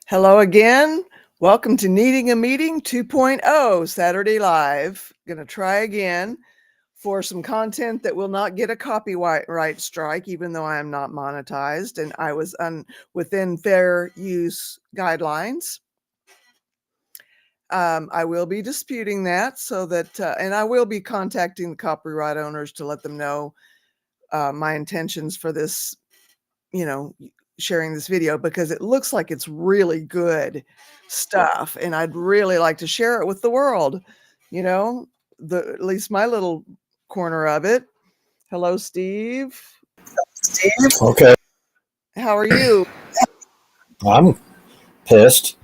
Hello again. Welcome to Needing a Meeting 2.0 Saturday Live. Going to try again for some content that will not get a copyright strike, even though I am not monetized and I was within fair use guidelines. I will be disputing that so that, and I will be contacting the copyright owners to let them know my intentions for this, sharing this video, because it looks like it's really good stuff and I'd really like to share it with the world, at least my little corner of it. Hello, Steve. Okay, How are you? I'm pissed.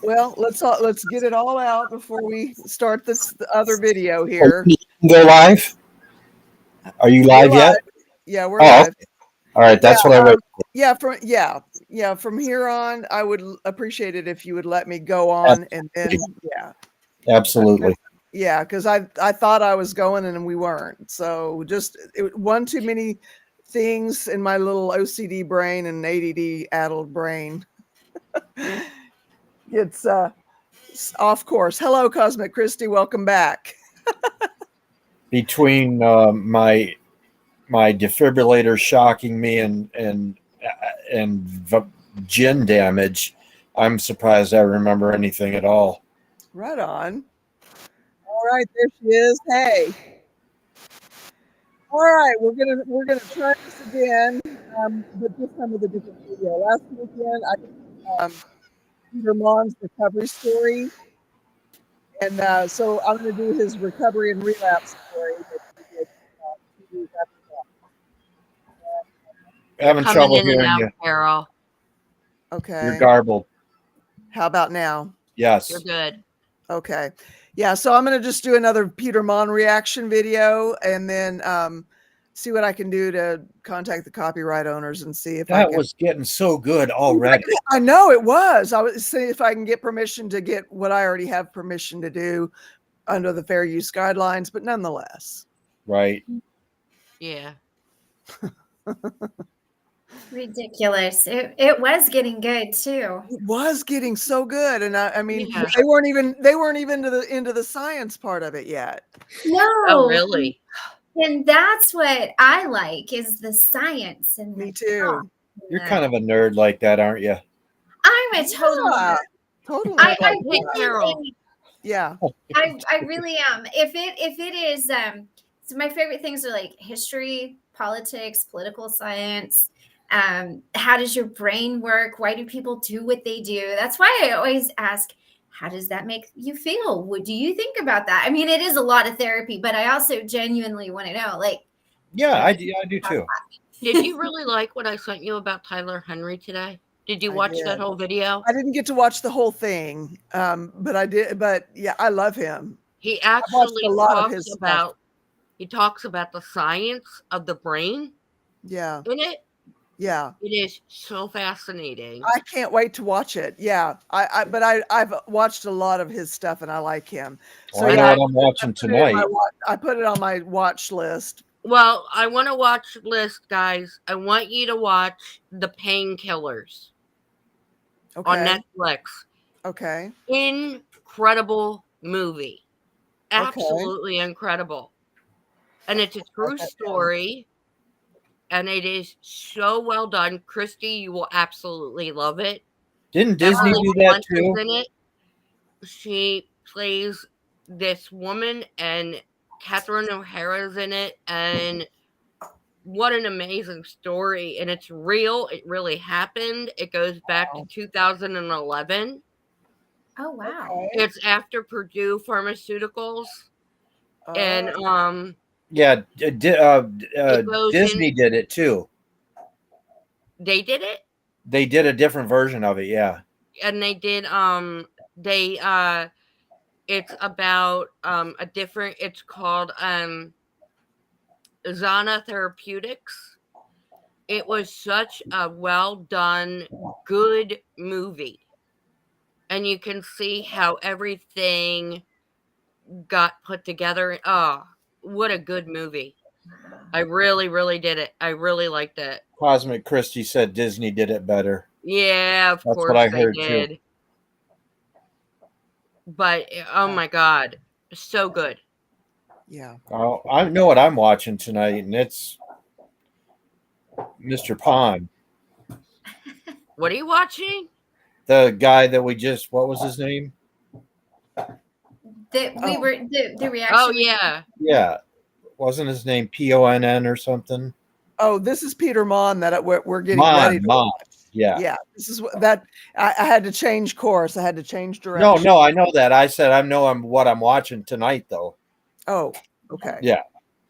Well, let's get it all out before we start this other video Oh, here. you can go live? Are you We're live live. yet? Yeah, we're Oh, live. okay. All right. Yeah, That's what I wait. from here on, I would appreciate it if you would let me go on, and then Absolutely. yeah, because I thought I was going and we weren't. So just one too many things in my little OCD brain and ADD addled brain. It's off course. Hello, Cosmic Christie. Welcome back. Between my defibrillator shocking me and gin damage, I'm surprised I remember anything at all. Right on. All right, there she is. Hey. All right, we're gonna try this again, but this time with a different video. Last weekend, I did Peter Monn's recovery story, and so I'm going to do his recovery and relapse story that he did 2 years after Having Coming trouble in and hearing out, you. Carol. that. Okay. You're garbled. How about now? Yes. You're good. Okay. Yeah, so I'm going to just do another Peter Monn reaction video and then see what I can do to contact the copyright owners and see if I That can. was getting so good already. I know it was. I was seeing if I can get permission to get what I already have permission to do under the fair use guidelines, but nonetheless. Right. Yeah. Ridiculous. It was getting good too. It was getting so good, and I mean, Yeah. they weren't even into the science part of it yet. No. Oh, really? And that's what I like is the science and Me the too. talk. You're kind of a nerd like that, aren't you? I'm a total Yeah, nerd. totally. I Hey, Carol. really, Yeah. I really am. If it is so my favorite things are like history, politics, political science. How does your brain work? Why do people do what they do? That's why I always ask, how does that make you feel? What do you think about that? I mean, it is a lot of therapy, but I also genuinely want to know, like, Yeah, I do too. Did you really like what I sent you about Tyler Henry today? Did you I watch that did. whole video? I didn't get to watch the whole thing, but I did. But yeah, I love him. He I've watched actually a lot of talks his stuff. about the science of the brain Yeah, in it. yeah. It is so fascinating. I can't wait to watch it. Yeah, but I've watched a lot of his stuff, and I like him. Well, So I know yeah, what I'm watching tonight. I put it on my watch list. Well, I want to watch list, guys. I want you to watch The Painkillers on Okay. Netflix. Okay. Incredible movie. Okay. Absolutely incredible. And it's a true story. And it is so well done. Christy, you will absolutely love it. Didn't Disney Emily do that Blunt is too? in it. She plays this woman, and Catherine O'Hara's in it. And what an amazing story. And it's real. It really happened. It goes back to 2011. Oh wow. Okay. It's after Purdue Pharmaceuticals. And Yeah, goes Disney did it too. they did it? They did a different version of it, yeah. And they did it's about a different, it's called Zana Therapeutics. It was such a well done, good movie. And you can see how everything got put together. Oh, what a good movie. I really, really did it. I really liked it. Cosmic Christie said Disney did it better. Yeah, of That's course what I they heard too. did. But oh my god, so good. Yeah. Oh, I know what I'm watching tonight, and it's Mr. Pond, What are you watching? the guy that we just. What was his name? That we Oh. were the reaction. Oh we- yeah. Yeah, wasn't his name Ponn or something? Oh, this is Peter Monn that we're getting ready to Monn. watch. Yeah. Yeah, this is what that I had to change course. I had to change No, direction. no, I know that. I said I know what I'm watching tonight, though. Oh, okay. Yeah.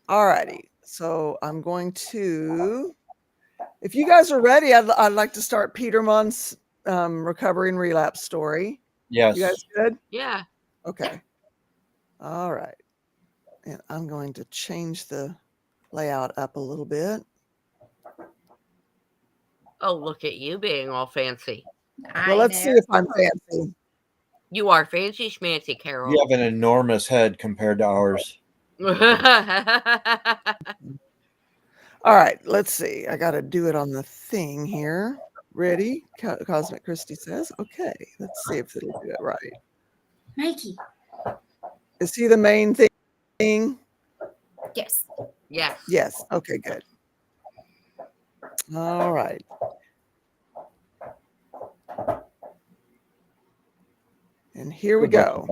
All righty. So I'm going to, if you guys are ready, I'd like to start Peter Munn's recovery and relapse story. Yes. You guys good? Yeah. Okay. All right. And I'm going to change the layout up a little bit. Oh, look at you being all fancy. Well, let's see if I'm fancy. You are fancy schmancy, Carol. You have an enormous head compared to ours. All right, let's see. I got to do it on the thing here. Ready? Cosmic Christie says. Okay, let's see if it'll do it right. Mikey. Is he the main thing? Yes. Yes. Yes. Okay, good. All right. And here we go.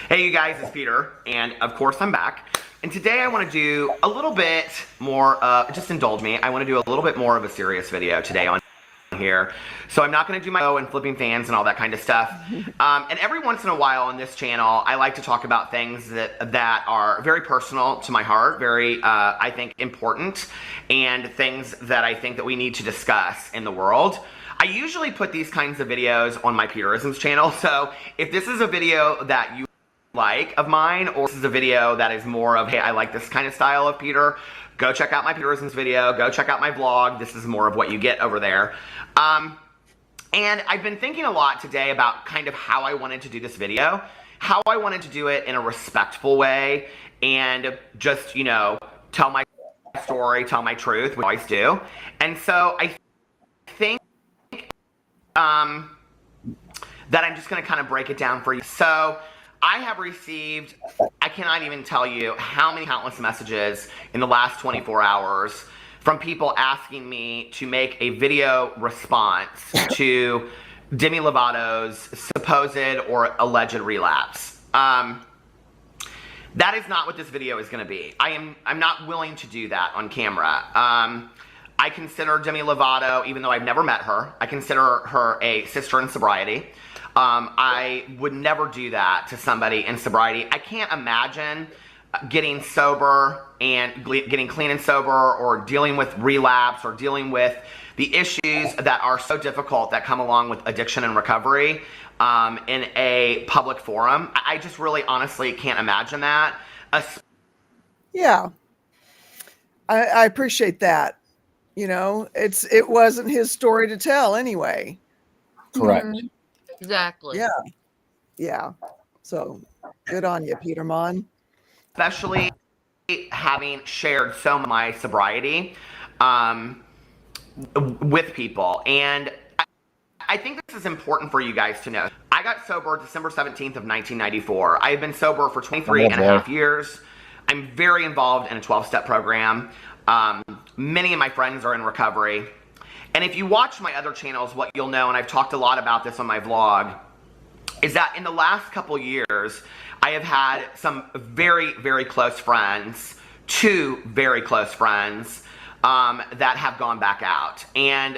Hey you guys, it's Peter, and of course I'm back. And today I want to do a little bit more, just indulge me, I want to do a little bit more of a serious video today on here. So I'm not going to do my and flipping fans and all that kind of stuff. And every once in a while on this channel, I like to talk about things that are very personal to my heart, very, I think, important, and things that I think that we need to discuss in the world. I usually put these kinds of videos on my Peterisms channel, so if this is a video that you like of mine, or this is a video that is more of, hey, I like this kind of style of Peter, go check out my Peterisms video, go check out my vlog. This is more of what you get over there. And I've been thinking a lot today about kind of how I wanted to do this video, how I wanted to do it in a respectful way, and just, you know, tell my story, tell my truth, which I always do. And so I think that I'm just going to kind of break it down for you. So I have received, I cannot even tell you how many countless messages in the last 24 hours from people asking me to make a video response to Demi Lovato's supposed or alleged relapse. That is not what this video is going to be. I'm not willing to do that on camera. I consider Demi Lovato, even though I've never met her, I consider her a sister in sobriety. I would never do that to somebody in sobriety. I can't imagine getting sober and getting clean and sober, or dealing with relapse, or dealing with the issues that are so difficult that come along with addiction and recovery in a public forum. I just really honestly can't imagine that. Yeah. I appreciate that. You know, it wasn't his story to tell anyway. Correct. Mhm. Exactly. Yeah. Yeah. So good on you, Peter Monn. Especially having shared so much of my sobriety with people. And I think this is important for you guys to know. I got sober December 17th of 1994. I've been sober for 23 and a half years. I'm very involved in a 12-step program. Many of my friends are in recovery. And if you watch my other channels, what you'll know, and I've talked a lot about this on my vlog, is that in the last couple years, I have had some very, very close friends, 2 very close friends, that have gone back out, and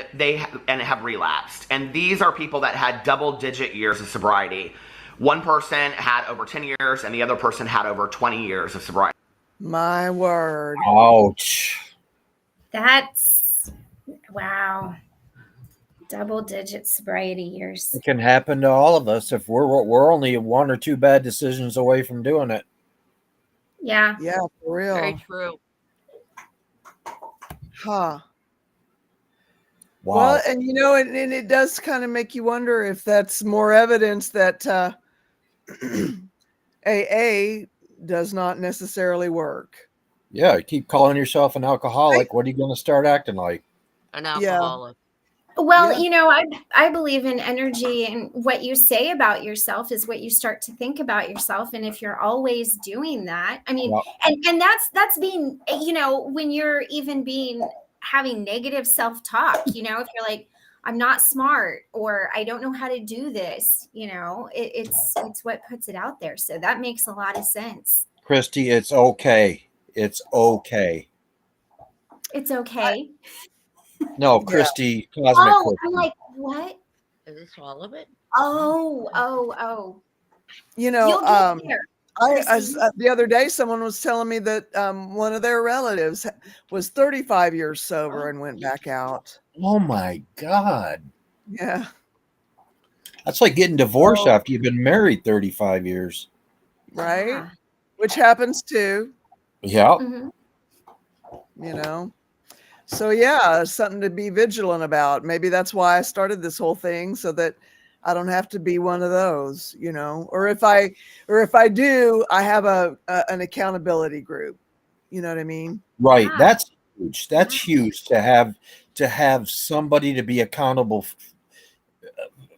have relapsed. And these are people that had double-digit years of sobriety. One person had over 10 years, and the other person had over 20 years of sobriety. My word. Ouch. That's wow. Double-digit sobriety years. It can happen to all of us if we're only 1 or 2 bad decisions away from doing it. Yeah. Yeah, for real. Very true. Huh. Wow. Well, and you know, and it does kind of make you wonder if that's more evidence that AA does not necessarily work. Yeah, you keep calling yourself an alcoholic. What are you going to start acting like? An Yeah. alcoholic. Well, Yeah. you know, I believe in energy, and what you say about yourself is what you start to think about yourself. And if you're always doing that, I mean, Yeah. and that's being, you know, when you're even being having negative self-talk, you know, if you're like, I'm not smart, or I don't know how to do this, you know, it's what puts it out there. So that makes a lot of sense. Christy, it's okay. It's okay. It's okay. No, Yeah. Christy, cosmic Oh, I'm Christy. like, what? Is this all of it? Oh. You know, You'll get there, Christy. the other day, someone was telling me that one of their relatives was 35 years sober and went back out. Oh my God. Yeah. That's like getting divorced Oh, after you've been married 35 years. Right. yeah. Which happens too, Yeah. Mhm. you know. So yeah, something to be vigilant about. Maybe that's why I started this whole thing, so that I don't have to be one of those, you know. Or if I do, I have an accountability group. You know what I mean? Right. Yeah. That's huge. Yeah. That's huge to have somebody to be accountable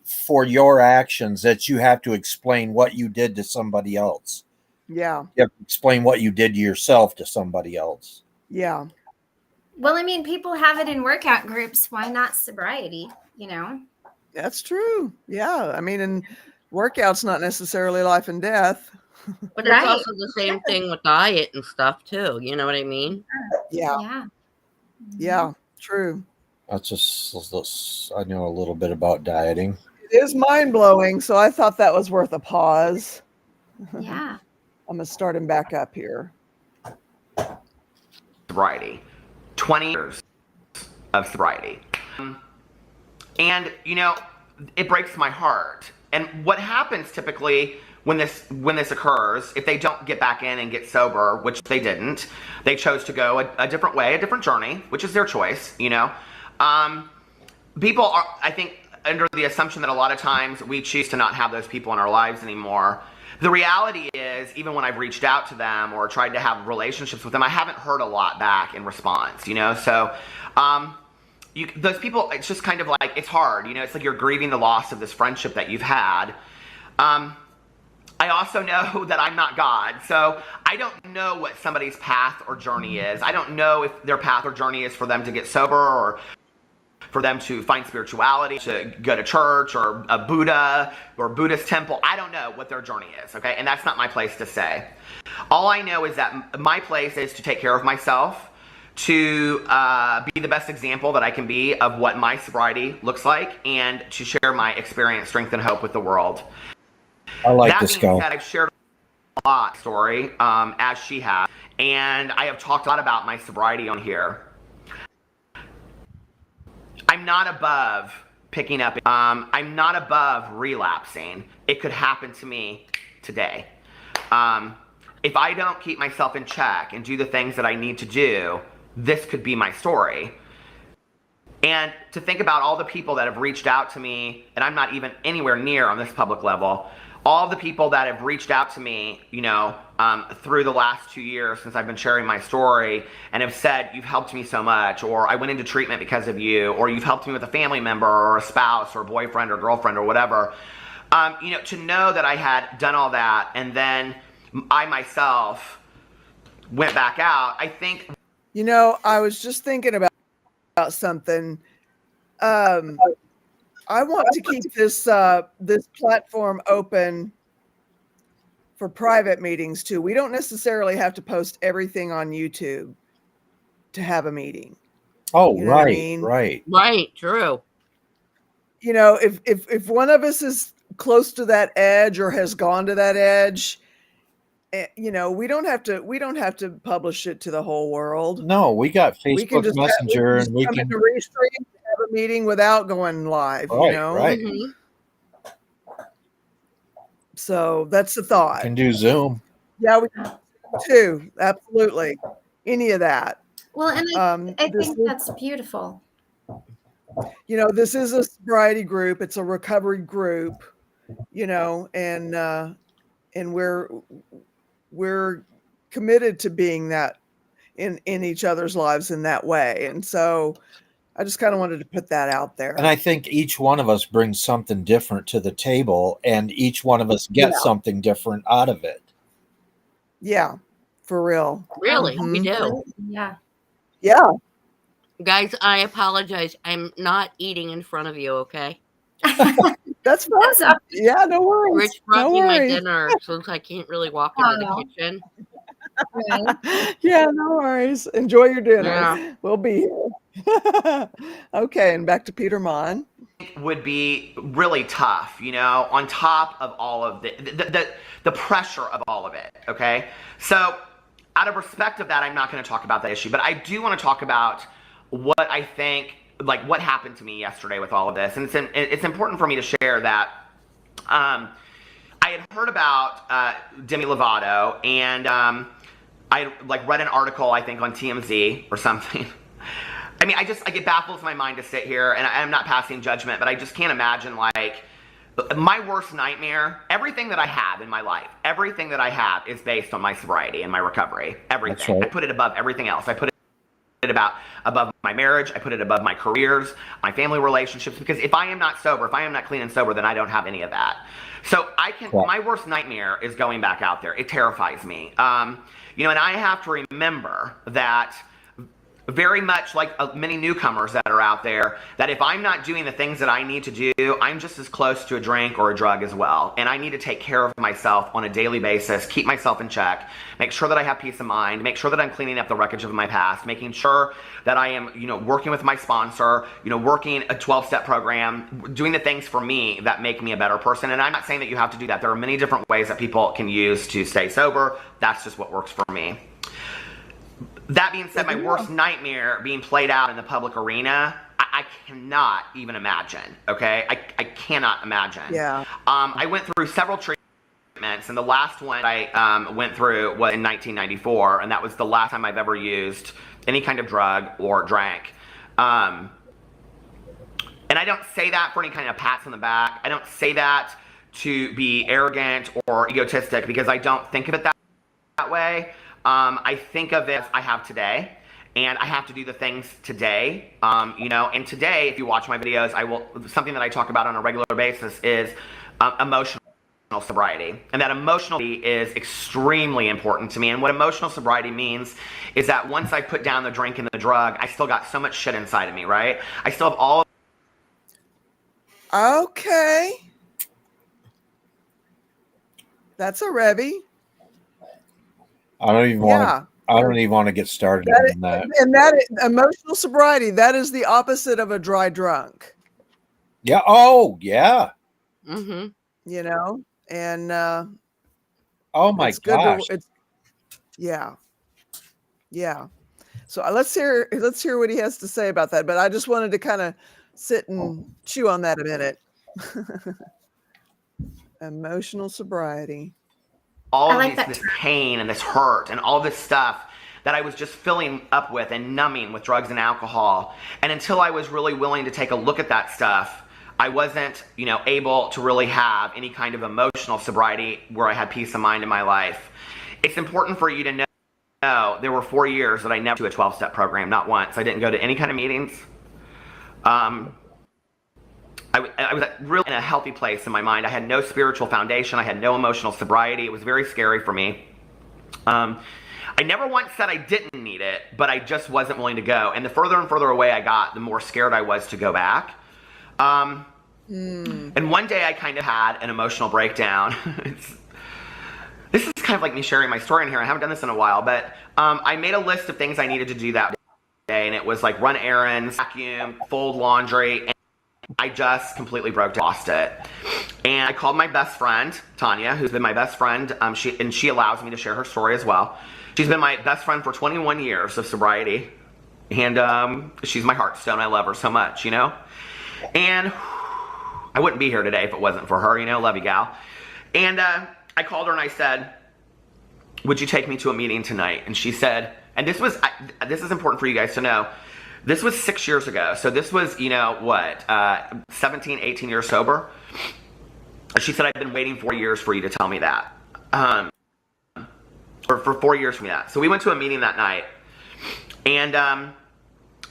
for your actions, that you have to explain what you did to somebody else. Yeah. You have to explain what you did to yourself to somebody else. Yeah. Well, I mean, people have it in workout groups. Why not sobriety? You know? That's true. Yeah. I mean, and workout's not necessarily life and death. But it's Right. also the same thing with diet and stuff too. You know what I mean? Yeah. Yeah. Yeah. True. That's just, I know a little bit about dieting. It is mind blowing. So I thought that was worth a pause. Yeah. I'm going to start him back up here. Sobriety. 20 years of sobriety. And, you know, it breaks my heart. And what happens typically when this occurs, if they don't get back in and get sober, which they didn't, they chose to go a different way, a different journey, which is their choice, you know. People are, I think, under the assumption that a lot of times we choose to not have those people in our lives anymore. The reality is, even when I've reached out to them or tried to have relationships with them, I haven't heard a lot back in response, you know. So those people, it's just kind of like, it's hard, you know. It's like you're grieving the loss of this friendship that you've had. I also know that I'm not God, so I don't know what somebody's path or journey is. I don't know if their path or journey is for them to get sober, or for them to find spirituality, to go to church or a Buddha or Buddhist temple. I don't know what their journey is, okay? And that's not my place to say. All I know is that my place is to take care of myself, to be the best example that I can be of what my sobriety looks like, and to share my experience, strength, and hope with the world. I like That this being guy. said, I've shared a lot story, as she has, and I have talked a lot about my sobriety on here. I'm not above picking up. I'm not above relapsing. It could happen to me today. If I don't keep myself in check and do the things that I need to do, this could be my story. And to think about all the people that have reached out to me, and I'm not even anywhere near on this public level, all the people that have reached out to me, you know, through the last 2 years since I've been sharing my story, and have said, you've helped me so much, or I went into treatment because of you, or you've helped me with a family member or a spouse or a boyfriend or girlfriend or whatever. You know, to know that I had done all that and then I myself went back out, I think. You know, I was just thinking about something. I want to keep this this platform open for private meetings too. We don't necessarily have to post everything on YouTube to have a meeting. Oh, You know what I right, mean? right. Right, true. You know, if one of us is close to that edge or has gone to that edge, you know, we don't have to publish it to the whole world. No, we got We can Facebook just Messenger, and we come can. into Restream and have a meeting without going live. You Right, know, right. Mhm. so that's the We thought. can do Zoom. Yeah, we too. Absolutely. Any of that. Well, and I This think is, that's beautiful. you know, this is a sobriety group. It's a recovery group, you know, and we're committed to being that in each other's lives in that way. And so I just kind of wanted to put that out there. And I think each one of us brings something different to the table, and each one of us gets something different out of it. Yeah, for real. Really, we do. Yeah. Yeah. Guys, I apologize. I'm not eating in front of you, okay? That's fine. So- Yeah, no worries. Rich brought No me my worries. dinner, so I can't really walk into the kitchen. Right. Yeah, no worries. Enjoy your dinner. Yeah. We'll be here. Okay, and back to Peter Monn. Would be really tough, you know, on top of all of the pressure of all of it, okay? So out of respect of that, I'm not going to talk about that issue, but I do want to talk about what I think, like what happened to me yesterday with all of this. And it's important for me to share that I had heard about Demi Lovato, and I like read an article, I think on TMZ or something. I mean, it baffles my mind to sit here, and I'm not passing judgment, but I just can't imagine, like, my worst nightmare, everything that I have in my life, everything that I have is based on my sobriety and my recovery. Everything. Right. I put it above everything else. I put it above my marriage. I put it above my careers, my family relationships, because if I am not sober, if I am not clean and sober, then I don't have any of that. So my worst nightmare is going back out there. It terrifies me. You know, and I have to remember that, very much like many newcomers that are out there, that if I'm not doing the things that I need to do, I'm just as close to a drink or a drug as well. And I need to take care of myself on a daily basis, keep myself in check, make sure that I have peace of mind, make sure that I'm cleaning up the wreckage of my past, making sure that I am, you know, working with my sponsor, you know, working a 12-step program, doing the things for me that make me a better person. And I'm not saying that you have to do that. There are many different ways that people can use to stay sober. That's just what works for me. That being said, my worst nightmare being played out in the public arena, I cannot even imagine, okay? I cannot imagine. Yeah. I went through several treatments, and the last one I went through was in 1994, and that was the last time I've ever used any kind of drug or drank. And I don't say that for any kind of pats on the back. I don't say that to be arrogant or egotistic, because I don't think of it that way. I think of it as I have today, and I have to do the things today, you know, and today, if you watch my videos, something that I talk about on a regular basis is emotional sobriety. And that emotional is extremely important to me. And what emotional sobriety means is that once I put down the drink and the drug, I still got so much shit inside of me, right? I still have all. Okay. That's a Revy. I don't even want to get started on that. And that emotional sobriety, that is the opposite of a dry drunk. Yeah. Oh, yeah. Mm-hmm. You know, and oh my gosh. Yeah. So let's hear what he has to say about that. But I just wanted to kind of sit and chew on that a minute. Emotional sobriety. All of this pain and this hurt and all this stuff that I was just filling up with and numbing with drugs and alcohol. And until I was really willing to take a look at that stuff, I wasn't, you know, able to really have any kind of emotional sobriety where I had peace of mind in my life. It's important for you to know there were 4 years that I never went to a 12-step program, not once. I didn't go to any kind of meetings. I was really in a healthy place in my mind. I had no spiritual foundation. I had no emotional sobriety. It was very scary for me. I never once said I didn't need it, but I just wasn't willing to go. And the further and further away I got, the more scared I was to go back. And one day I kind of had an emotional breakdown. This is kind of like me sharing my story in here. I haven't done this in a while, but I made a list of things I needed to do that day. And it was like run errands, vacuum, fold laundry, and I just completely lost it. And I called my best friend, Tanya, who's been my best friend. She allows me to share her story as well. She's been my best friend for 21 years of sobriety. And she's my heartstone. I love her so much, you know. And I wouldn't be here today if it wasn't for her, you know. Love you, gal. And I called her and I said, would you take me to a meeting tonight? And she said, and this is important for you guys to know, this was 6 years ago. So this was, you know, what, 17, 18 years sober. She said, I've been waiting 4 years for you to tell me that. For 4 years from that. So we went to a meeting that night. And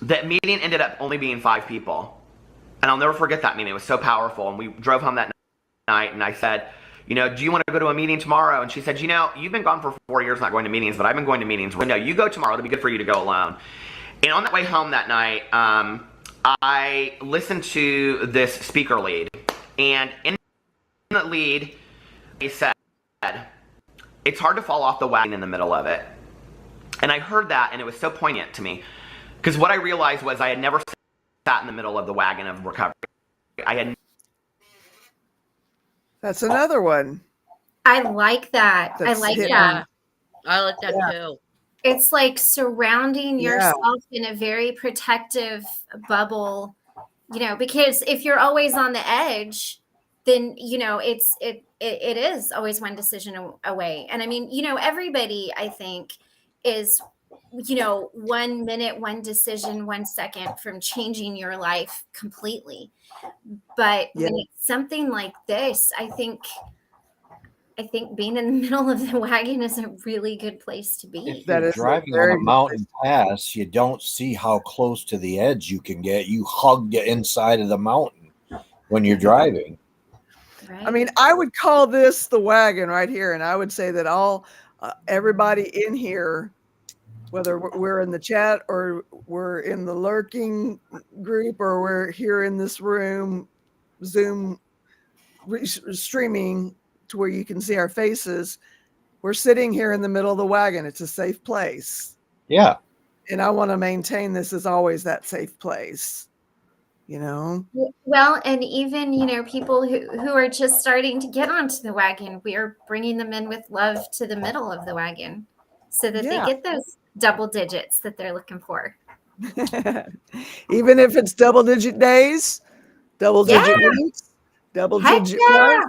the meeting ended up only being 5 people. And I'll never forget that meeting. It was so powerful. And we drove home that night, and I said, do you want to go to a meeting tomorrow? And she said, you've been gone for 4 years not going to meetings, but I've been going to meetings. No, you go tomorrow. It'll be good for you to go alone. And on that way home that night, I listened to this speaker lead. And in the lead, he said, it's hard to fall off the wagon in the middle of it. And I heard that, and it was so poignant to me. Because what I realized was I had never sat in the middle of the wagon of recovery. That's another one. I like that. I That's like hidden. that. I like that too. It's like surrounding Yeah. yourself in a very protective bubble, because if you're always on the edge, then it is always one decision away. And I mean, everybody, I think, is 1 minute, one decision, 1 second from changing your life completely. But Yeah. when it's something like this, I think being in the middle of the wagon is a really good place to be. If That you're is a driving very on a good mountain pass, you don't see how close to the edge you can get. You hug the inside of the mountain when you're driving. Right? I mean, I would call this the wagon right here, and I would say that everybody in here, whether we're in the chat or we're in the lurking group or we're here in this room, Zoom streaming to where you can see our faces, we're sitting here in the middle of the wagon. It's a safe place. Yeah. And I want to maintain this as always that safe place, Well, and even, people who are just starting to get onto the wagon, we are bringing them in with love to the middle of the wagon so that they get those double digits that they're looking for. Even if it's double digit days, double digit weeks, double digit months,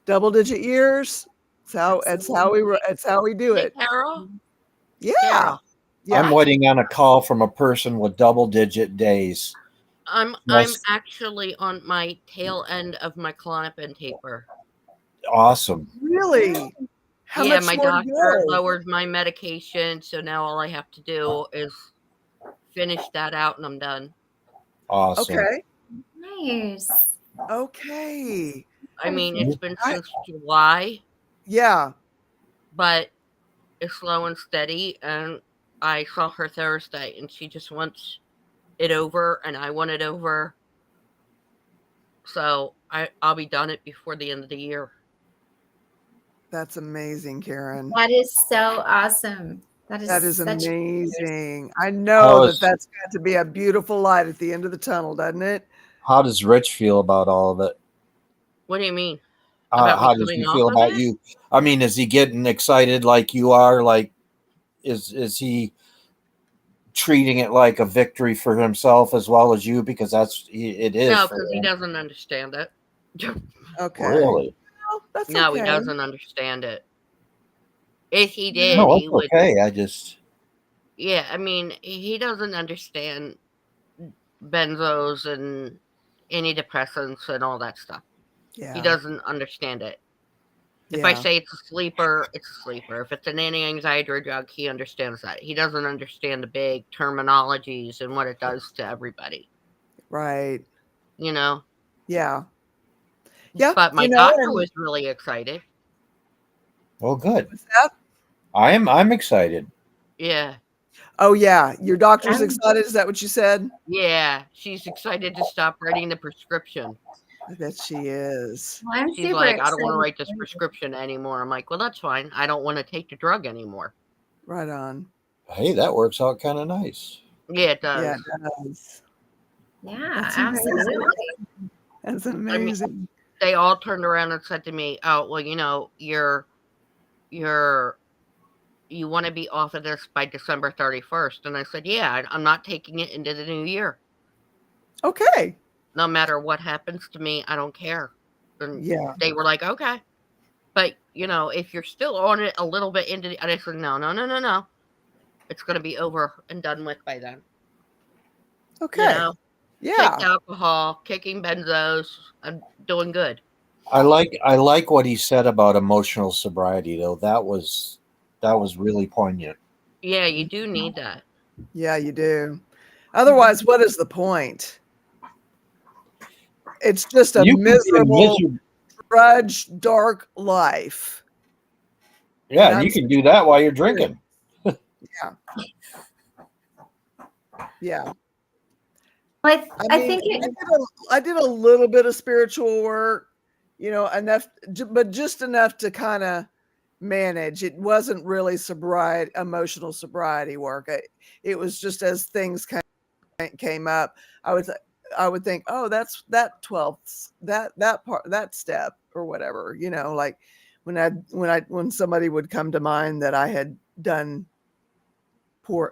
double digit years. It's how we do it. Carol? Yeah. Carol. Yeah. I'm waiting on a call from a person with double digit days. I'm actually on my tail end of my Klonopin taper. Awesome. Really? How much my more to doctor go? lowered my medication, so now all I have to do is finish that out and I'm done. Awesome. Okay. Nice. Okay. I mean, it's been since July, Yeah. but it's slow and steady. And I saw her Thursday, and she just wants it over, and I want it over. So I'll be done it before the end of the year. That's amazing, Karen. That is so awesome. That is amazing. I know that's got to be a beautiful light at the end of the tunnel, doesn't it? How does Rich feel about all of it? What do you mean? How does he feel about you? I mean, is he getting excited like you are? Like, is he treating it like a victory for himself as well as you? Because it is. No, because he doesn't understand it. Okay. Really? Well, that's no, okay. He doesn't understand it. If he did, no, he would. Okay, I just. Yeah, I mean, he doesn't understand benzos and antidepressants and all that stuff. Yeah. He doesn't understand it. If I say it's a sleeper, it's a sleeper. If it's an anti-anxiety drug, he understands that. He doesn't understand the big terminologies and what it does to everybody. Right. Yeah. Yeah. But my doctor was really excited. Oh, good. What's that? I'm excited. Yeah. Oh, yeah. Your doctor's excited? Is that what you said? Yeah. She's excited to stop writing the prescription. I bet she is. Well, She's like, I don't want to write this prescription anymore. I'm like, well, that's fine. I don't want to take the drug anymore. Right on. Hey, that works out kind of nice. Yeah, it does. Yeah, it does. Yeah, absolutely. That's amazing. I mean, they all turned around and said to me, oh, well, you want to be off of this by December 31st. And I said, yeah, I'm not taking it into the new year. Okay. No matter what happens to me, I don't care. And they were like, okay. But, if you're still on it a little bit into and I said, no. It's going to be over and done with by then. Okay. Kicked alcohol, kicking benzos. I'm doing good. I like what he said about emotional sobriety, though. That was really poignant. Yeah, you do need that. Yeah, you do. Otherwise, what is the point? It's just a miserable, grudge, dark life. Yeah, and you can do that while you're drinking. Yeah. Yeah. I mean, think I did a little bit of spiritual work, you know, enough, but just enough to kind of manage. It wasn't really sobriety, emotional sobriety work. It was just as things came up, I would think, oh, that's that 12th, that part, that step or whatever, you know, like when somebody would come to mind that I had done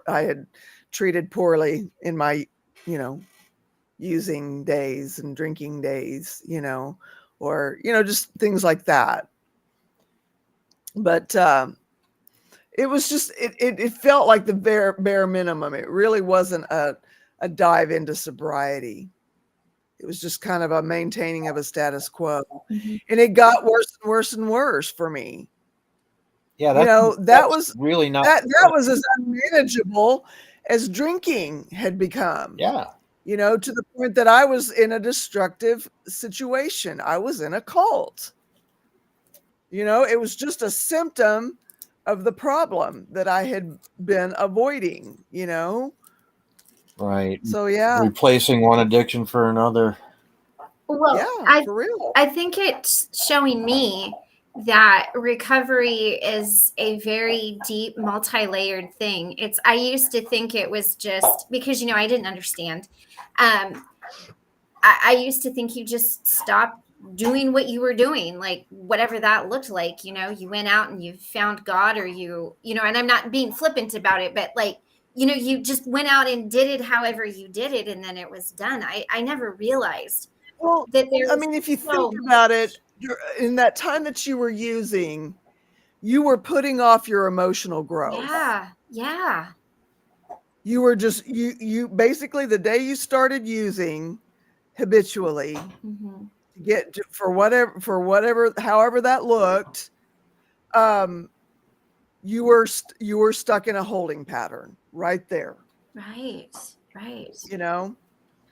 I had treated poorly in my, you know, using days and drinking days, you know, or, you know, just things like that. But it was just, it felt like the bare minimum. It really wasn't a dive into sobriety. It was just kind of a maintaining of a status quo. Mm-hmm. And it got worse and worse and worse for me. Yeah, you know, that was really not that was as unmanageable as drinking had become. Yeah. You know, to the point that I was in a destructive situation. I was in a cult. You know, it was just a symptom of the problem that I had been avoiding, you know? Right. So, yeah. Replacing one addiction for another. Well, yeah, for real. I think it's showing me that recovery is a very deep, multi-layered thing. I used to think it was just because, you know, I didn't understand. I used to think you just stopped doing what you were doing, like whatever that looked like. You know, you went out and you found God, or you know, and I'm not being flippant about it, but like, you know, you just went out and did it however you did it, and then it was done. I never realized. Well, I mean, if you think about it, in that time that you were using, you were putting off your emotional growth. Yeah. You were just, you basically, the day you started using habitually, mm-hmm. get for whatever, however that looked, you were stuck in a holding pattern right there. Right. You know,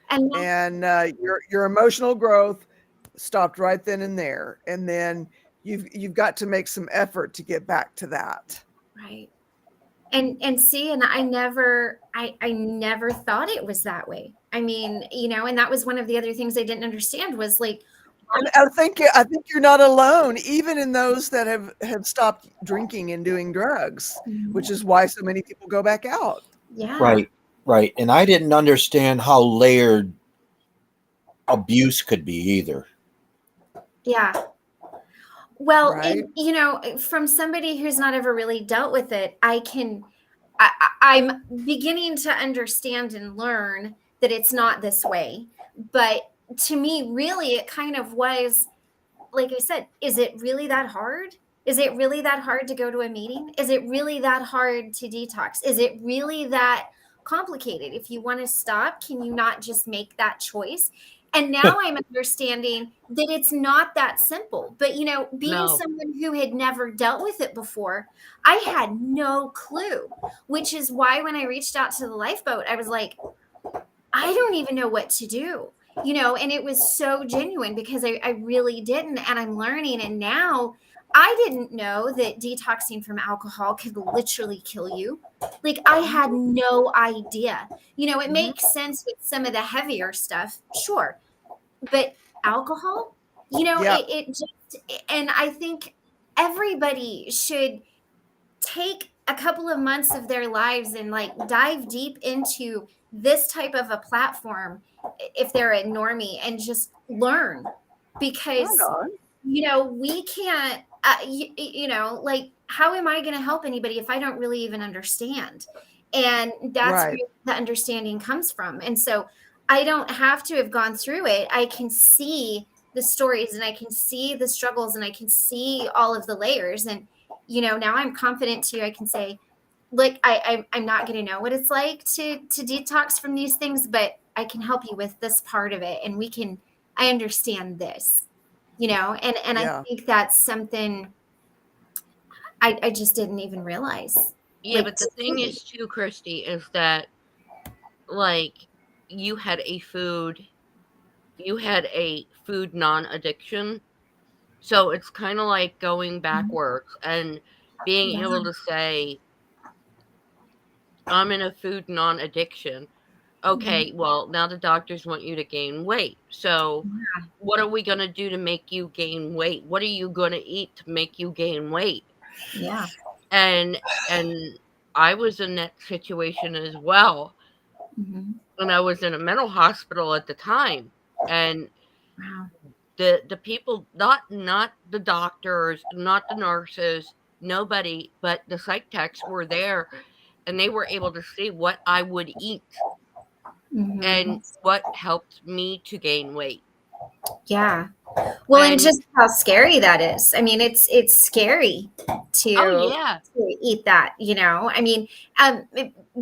and your emotional growth stopped right then and there, and then you've got to make some effort to get back to that. Right. And see, and I never thought it was that way. I mean, you know, and that was one of the other things I didn't understand was like, and I think you're not alone, even in those that have stopped drinking and doing drugs, which is why so many people go back out. Yeah. Right. And I didn't understand how layered abuse could be either. Yeah. Well, right. And, you know, from somebody who's not ever really dealt with it, I'm beginning to understand and learn that it's not this way. But to me, really, it kind of was, like I said, is it really that hard? Is it really that hard to go to a meeting? Is it really that hard to detox? Is it really that complicated? If you want to stop, can you not just make that choice? And now I'm understanding that it's not that simple. But, you know, being someone who had never dealt with it before, I had no clue, which is why when I reached out to the lifeboat, I was like, I don't even know what to do, you know, and it was so genuine because I really didn't. And I'm learning. And now I didn't know that detoxing from alcohol could literally kill you. Like, I had no idea. You know, it makes sense with some of the heavier stuff, sure. But alcohol, you know, it just, and I think everybody should take a couple of months of their lives and like dive deep into this type of a platform if they're a normie and just learn, because you know, we can't you know, like, how am I going to help anybody if I don't really even understand? And that's where the understanding comes from. And so I don't have to have gone through it. I can see the stories and I can see the struggles and I can see all of the layers. And you know, now I'm confident too. I can say, like, I'm not going to know what it's like to detox from these things, but I can help you with this part of it. And I understand this, you know, and I think that's something I just didn't even realize. Yeah, like, but the thing is too, Christy, is that like you had a food non-addiction. So it's kind of like going backwards and being able to say, I'm in a food non-addiction. Okay, well, now the doctors want you to gain weight. So what are we going to do to make you gain weight? What are you going to eat to make you gain weight? Yeah. And I was in that situation as well. And I was in a mental hospital at the time. And the people, not the doctors, not the nurses, nobody, but the psych techs were there, and they were able to see what I would eat and what helped me to gain weight. Yeah. Well, and And just how scary that is. I mean, it's scary to eat that, you know. I mean,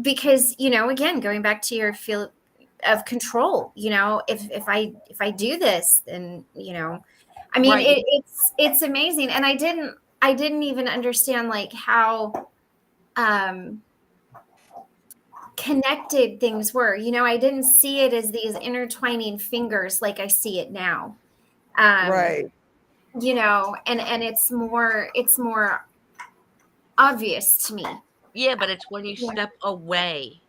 because, you know, again, going back to your feel of control, you know, if I do this, then, you know, I mean, Right. it's amazing. And I didn't even understand like how connected things were. You know, I didn't see it as these intertwining fingers like I see it now. Right. You know, and it's more obvious to me. Yeah, but it's when you step away.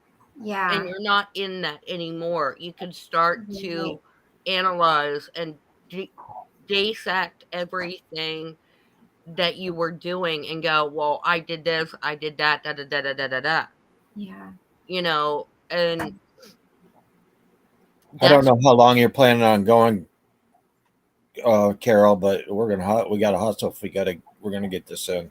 Yeah. And you're not in that anymore. You can start to analyze and dissect everything that you were doing and go, well, I did this, I did that, da da da da da da da. Yeah. You know, and I don't know how long you're planning on going, Carol, but we got to hustle if we're gonna get this in.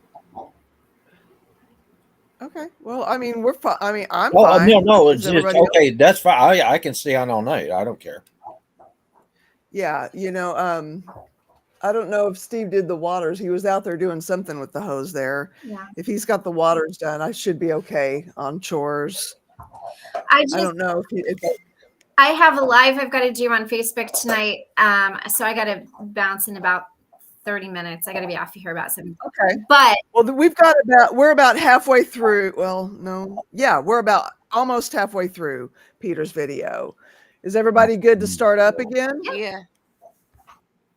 Okay. Well, I mean, we're fine. I mean, I'm Well, fine. no, Is it's everybody okay. That's fine. I can stay on all night. I don't care. Yeah, you know, I don't know if Steve did the waters. He was out there doing something with the hose there. Yeah. If he's got the waters done, I should be okay on chores. I don't know if I have a live I've got to do on Facebook tonight. So I got to bounce in about 30 minutes. I got to be off here about 7. Okay. But well, we're about halfway through. Well, no. Yeah, we're about almost halfway through Peter's video. Is everybody good to start up again? Yeah.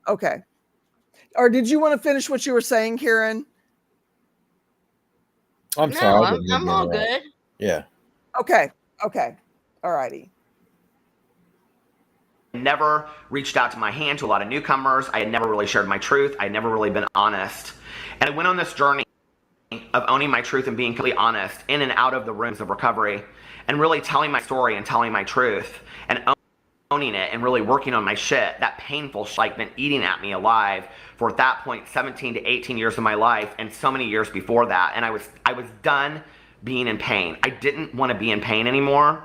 Okay. Or did you want to finish what you were saying, Karen? I'm sorry. I'm all good. Yeah. Okay. All righty. Never reached out to my hand to a lot of newcomers. I had never really shared my truth. I had never really been honest. And I went on this journey of owning my truth and being completely honest in and out of the rooms of recovery and really telling my story and telling my truth and owning it and really working on my shit. That painful shit like been eating at me alive for at that point 17 to 18 years of my life and so many years before that. And I was done being in pain. I didn't want to be in pain anymore.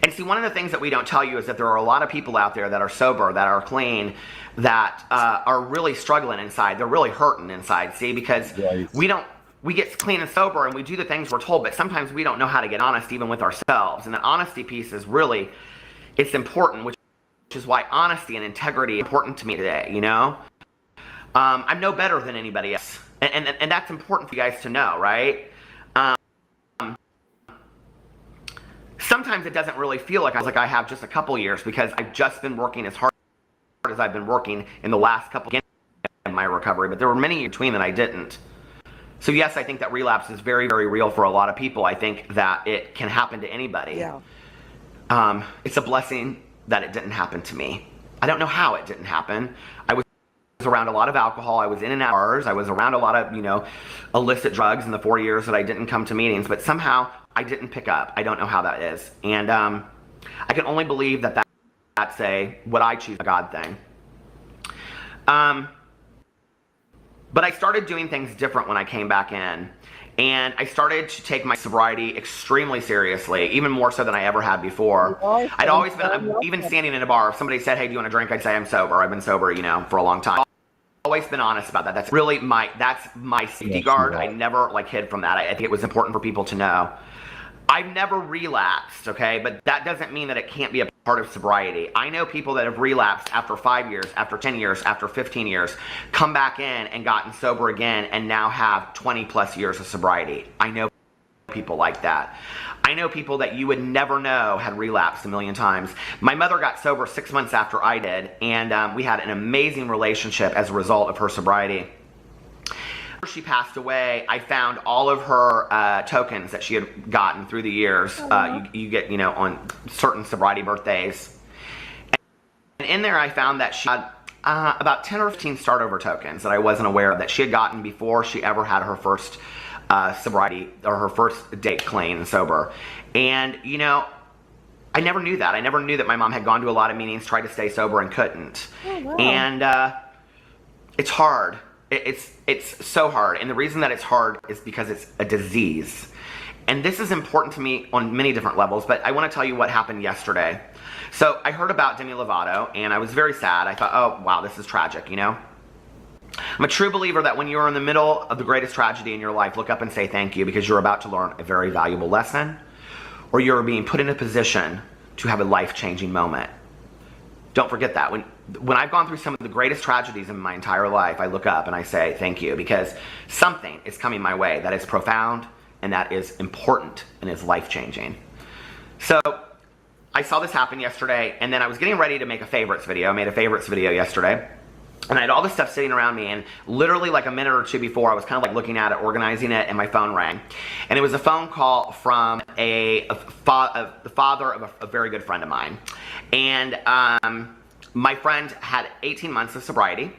And see, one of the things that we don't tell you is that there are a lot of people out there that are sober, that are clean, that are really struggling inside. They're really hurting inside, see, because we get clean and sober and we do the things we're told, but sometimes we don't know how to get honest even with ourselves. And the honesty piece is really, it's important, which is why honesty and integrity is important to me today, you know? I'm no better than anybody else. And that's important for you guys to know, right? Sometimes it doesn't really feel like I have just a couple years because I've just been working as hard as I've been working in the last couple of in my recovery, but there were many in between that I didn't. So yes, I think that relapse is very, very real for a lot of people. I think that it can happen to anybody. Yeah. It's a blessing that it didn't happen to me. I don't know how it didn't happen. I was around a lot of alcohol. I was in and out of bars. I was around a lot of, you know, illicit drugs in the 4 years that I didn't come to meetings, but somehow I didn't pick up. I don't know how that is. And I can only believe that that's what I choose a God thing. But I started doing things different when I came back in. And I started to take my sobriety extremely seriously, even more so than I ever had before. I'd always been, even standing in a bar, if somebody said, hey, do you want a drink? I'd say I'm sober. I've been sober, you know, for a long time. Always been honest about that. That's really my safety guard. I never hid from that. I think it was important for people to know. I've never relapsed, okay? But that doesn't mean that it can't be a part of sobriety. I know people that have relapsed after 5 years, after 10 years, after 15 years, come back in and gotten sober again and now have 20 plus years of sobriety. I know people like that. I know people that you would never know had relapsed a million times. My mother got sober 6 months after I did, and we had an amazing relationship as a result of her sobriety. After she passed away, I found all of her tokens that she had gotten through the years. You get, on certain sobriety birthdays. And in there I found that she had about 10 or 15 start over tokens that I wasn't aware of that she had gotten before she ever had her first sobriety or her first date clean and sober. And I never knew that. I never knew that my mom had gone to a lot of meetings, tried to stay sober and couldn't. Oh, wow. And it's hard. It's so hard. And the reason that it's hard is because it's a disease. And this is important to me on many different levels, but I want to tell you what happened yesterday. So I heard about Demi Lovato, and I was very sad. I thought, oh, wow, this is tragic, I'm a true believer that when you're in the middle of the greatest tragedy in your life, look up and say thank you, because you're about to learn a very valuable lesson, or you're being put in a position to have a life-changing moment. Don't forget that. When I've gone through some of the greatest tragedies in my entire life, I look up and I say thank you, because something is coming my way that is profound and that is important and is life-changing. So I saw this happen yesterday, and then I was getting ready to make a favorites video. I made a favorites video yesterday, and I had all this stuff sitting around me, and literally like a minute or two before, I was kind of like looking at it, organizing it, and my phone rang. And it was a phone call from the father of a very good friend of mine. And my friend had 18 months of sobriety,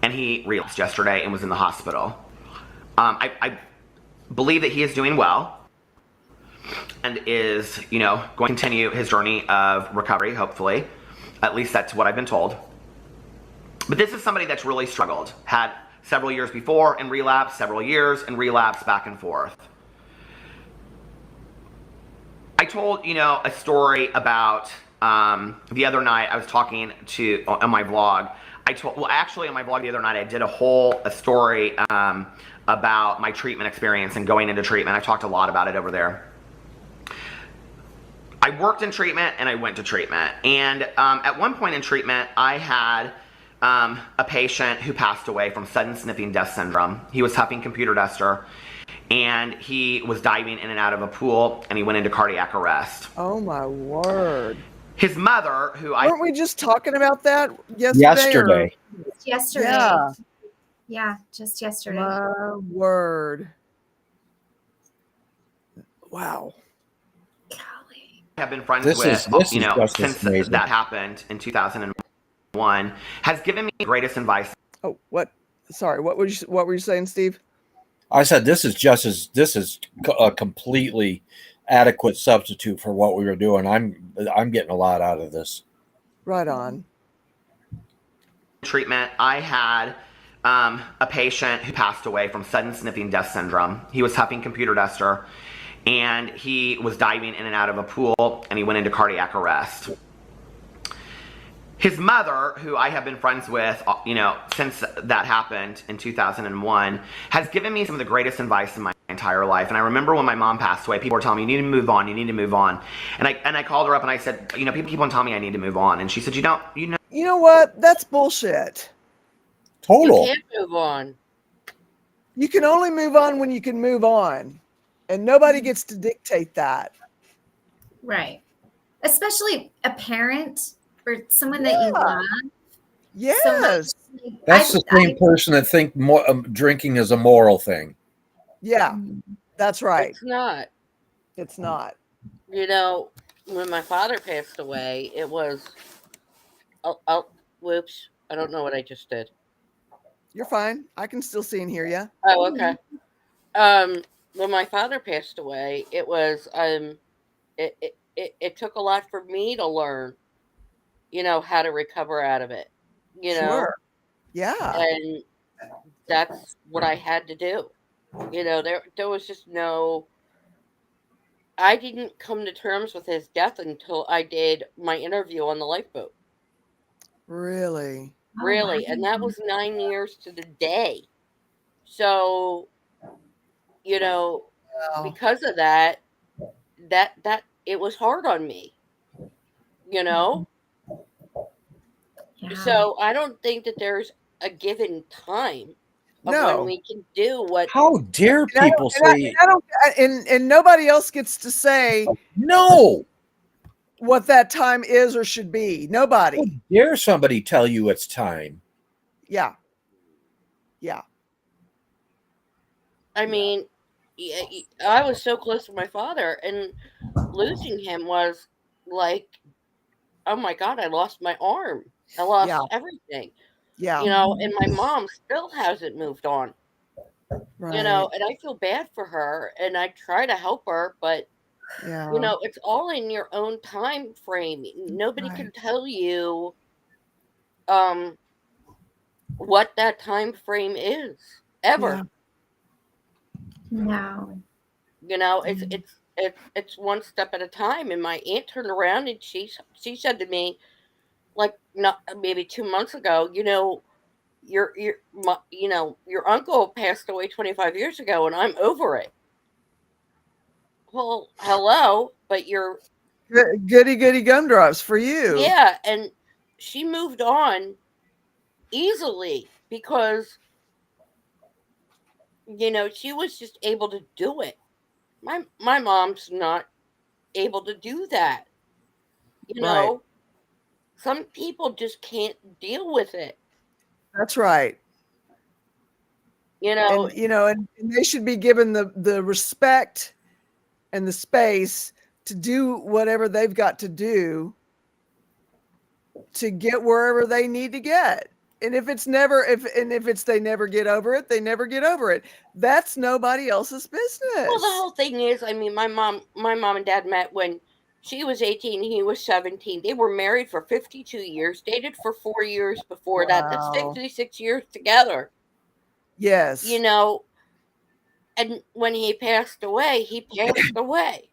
and he relapsed yesterday and was in the hospital. I believe that he is doing well and is, going to continue his journey of recovery, hopefully. At least that's what I've been told. But this is somebody that's really struggled. Had several years before and relapsed, several years and relapsed, back and forth. I told, a story about the other night I was talking to, on my vlog. Actually on my vlog the other night, I did a story about my treatment experience and going into treatment. I talked a lot about it over there. I worked in treatment and I went to treatment. And at one point in treatment, I had a patient who passed away from sudden sniffing death syndrome. He was huffing computer duster, and he was diving in and out of a pool, and he went into cardiac arrest. Oh my word. His mother, who weren't we just talking about that yesterday? Yesterday. Yeah, just yesterday. My word. Wow. Golly. Have been friends with, since that happened in 2001, has given me the greatest advice. Oh, what? Sorry, what were you saying, Steve? I said this is a completely adequate substitute for what we were doing. I'm getting a lot out of this. Right on. Treatment, I had a patient who passed away from sudden sniffing death syndrome. He was huffing computer duster, and he was diving in and out of a pool, and he went into cardiac arrest. His mother, who I have been friends with, since that happened in 2001, has given me some of the greatest advice in my entire life. And I remember when my mom passed away, people were telling me, you need to move on, you need to move on. And I called her up and I said, people keep on telling me I need to move on. And she said, you know what? That's bullshit. Total. You can't move on. You can only move on when you can move on. And nobody gets to dictate that. Right. Especially a parent or someone that you love. Yes. So that's the same person that think drinking is a moral thing. Yeah, that's right. It's not. It's not. When my father passed away, it was, whoops, I don't know what I just did. You're fine. I can still see and hear you. Oh, okay. When my father passed away, it was, it took a lot for me to learn, how to recover out of it, Sure. Yeah. And that's what I had to do. There was just I didn't come to terms with his death until I did my interview on the lifeboat. Really? Really. And that was 9 years to the day. So, Wow. because of that it was hard on me, Yeah. So I don't think that there's a given time of No. when we can do what. How dare people say and nobody else gets to say no? what that time is or should be. How Nobody. dare somebody tell you it's time? Yeah. I mean, I was so close to my father, and losing him was like, oh my God, I lost my arm. I lost everything. Yeah. And my mom still hasn't moved on. Right. And I feel bad for her, and I try to help her, but Yeah. it's all in your own time frame. Nobody can tell you what that time frame is ever. No. It's one step at a time. And my aunt turned around and she said to me, like, not maybe 2 months ago, your uncle passed away 25 years ago, and I'm over it. Well, hello, but you're Goody gumdrops for you. yeah, and she moved on easily because she was just able to do it. My mom's not able to do that. Right. Some people just can't deal with it. That's right. And and they should be given the respect and the space to do whatever they've got to do to get wherever they need to get. And if it's they never get over it, they never get over it. That's nobody else's business. Well, the whole thing is, I mean, my mom and dad met when she was 18, he was 17. They were married for 52 years, dated for 4 years before that. That's 56 years together. Yes. And when he passed away, he passed away.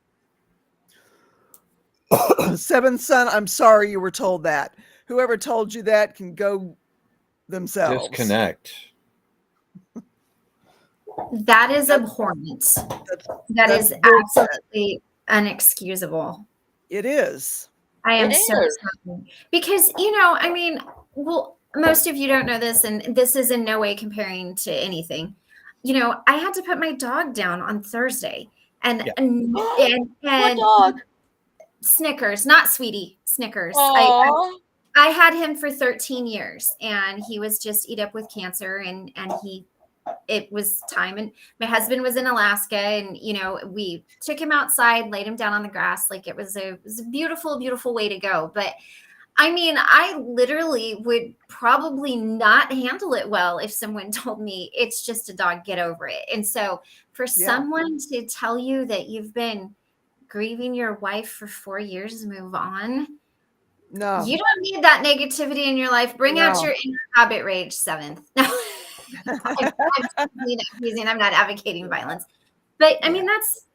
Seventh son, I'm sorry you were told that. Whoever told you that can go themselves. Disconnect. That is abhorrent. That is absolutely unexcusable. It is. I am so sorry. Because, I mean, well, most of you don't know this, and this is in no way comparing to anything. I had to put my dog down on Thursday. And what dog? Snickers, not Sweetie, Snickers. I had him for 13 years, and he was just eat up with cancer, and it was time. And my husband was in Alaska, and we took him outside, laid him down on the grass. Like it was a beautiful, beautiful way to go. But I mean, I literally would probably not handle it well if someone told me it's just a dog, get over it. And so for someone to tell you that you've been grieving your wife for 4 years, move on. No, you don't need that negativity in your life. Bring out your inner habit rage. Seventh. No. I'm not advocating violence, but I mean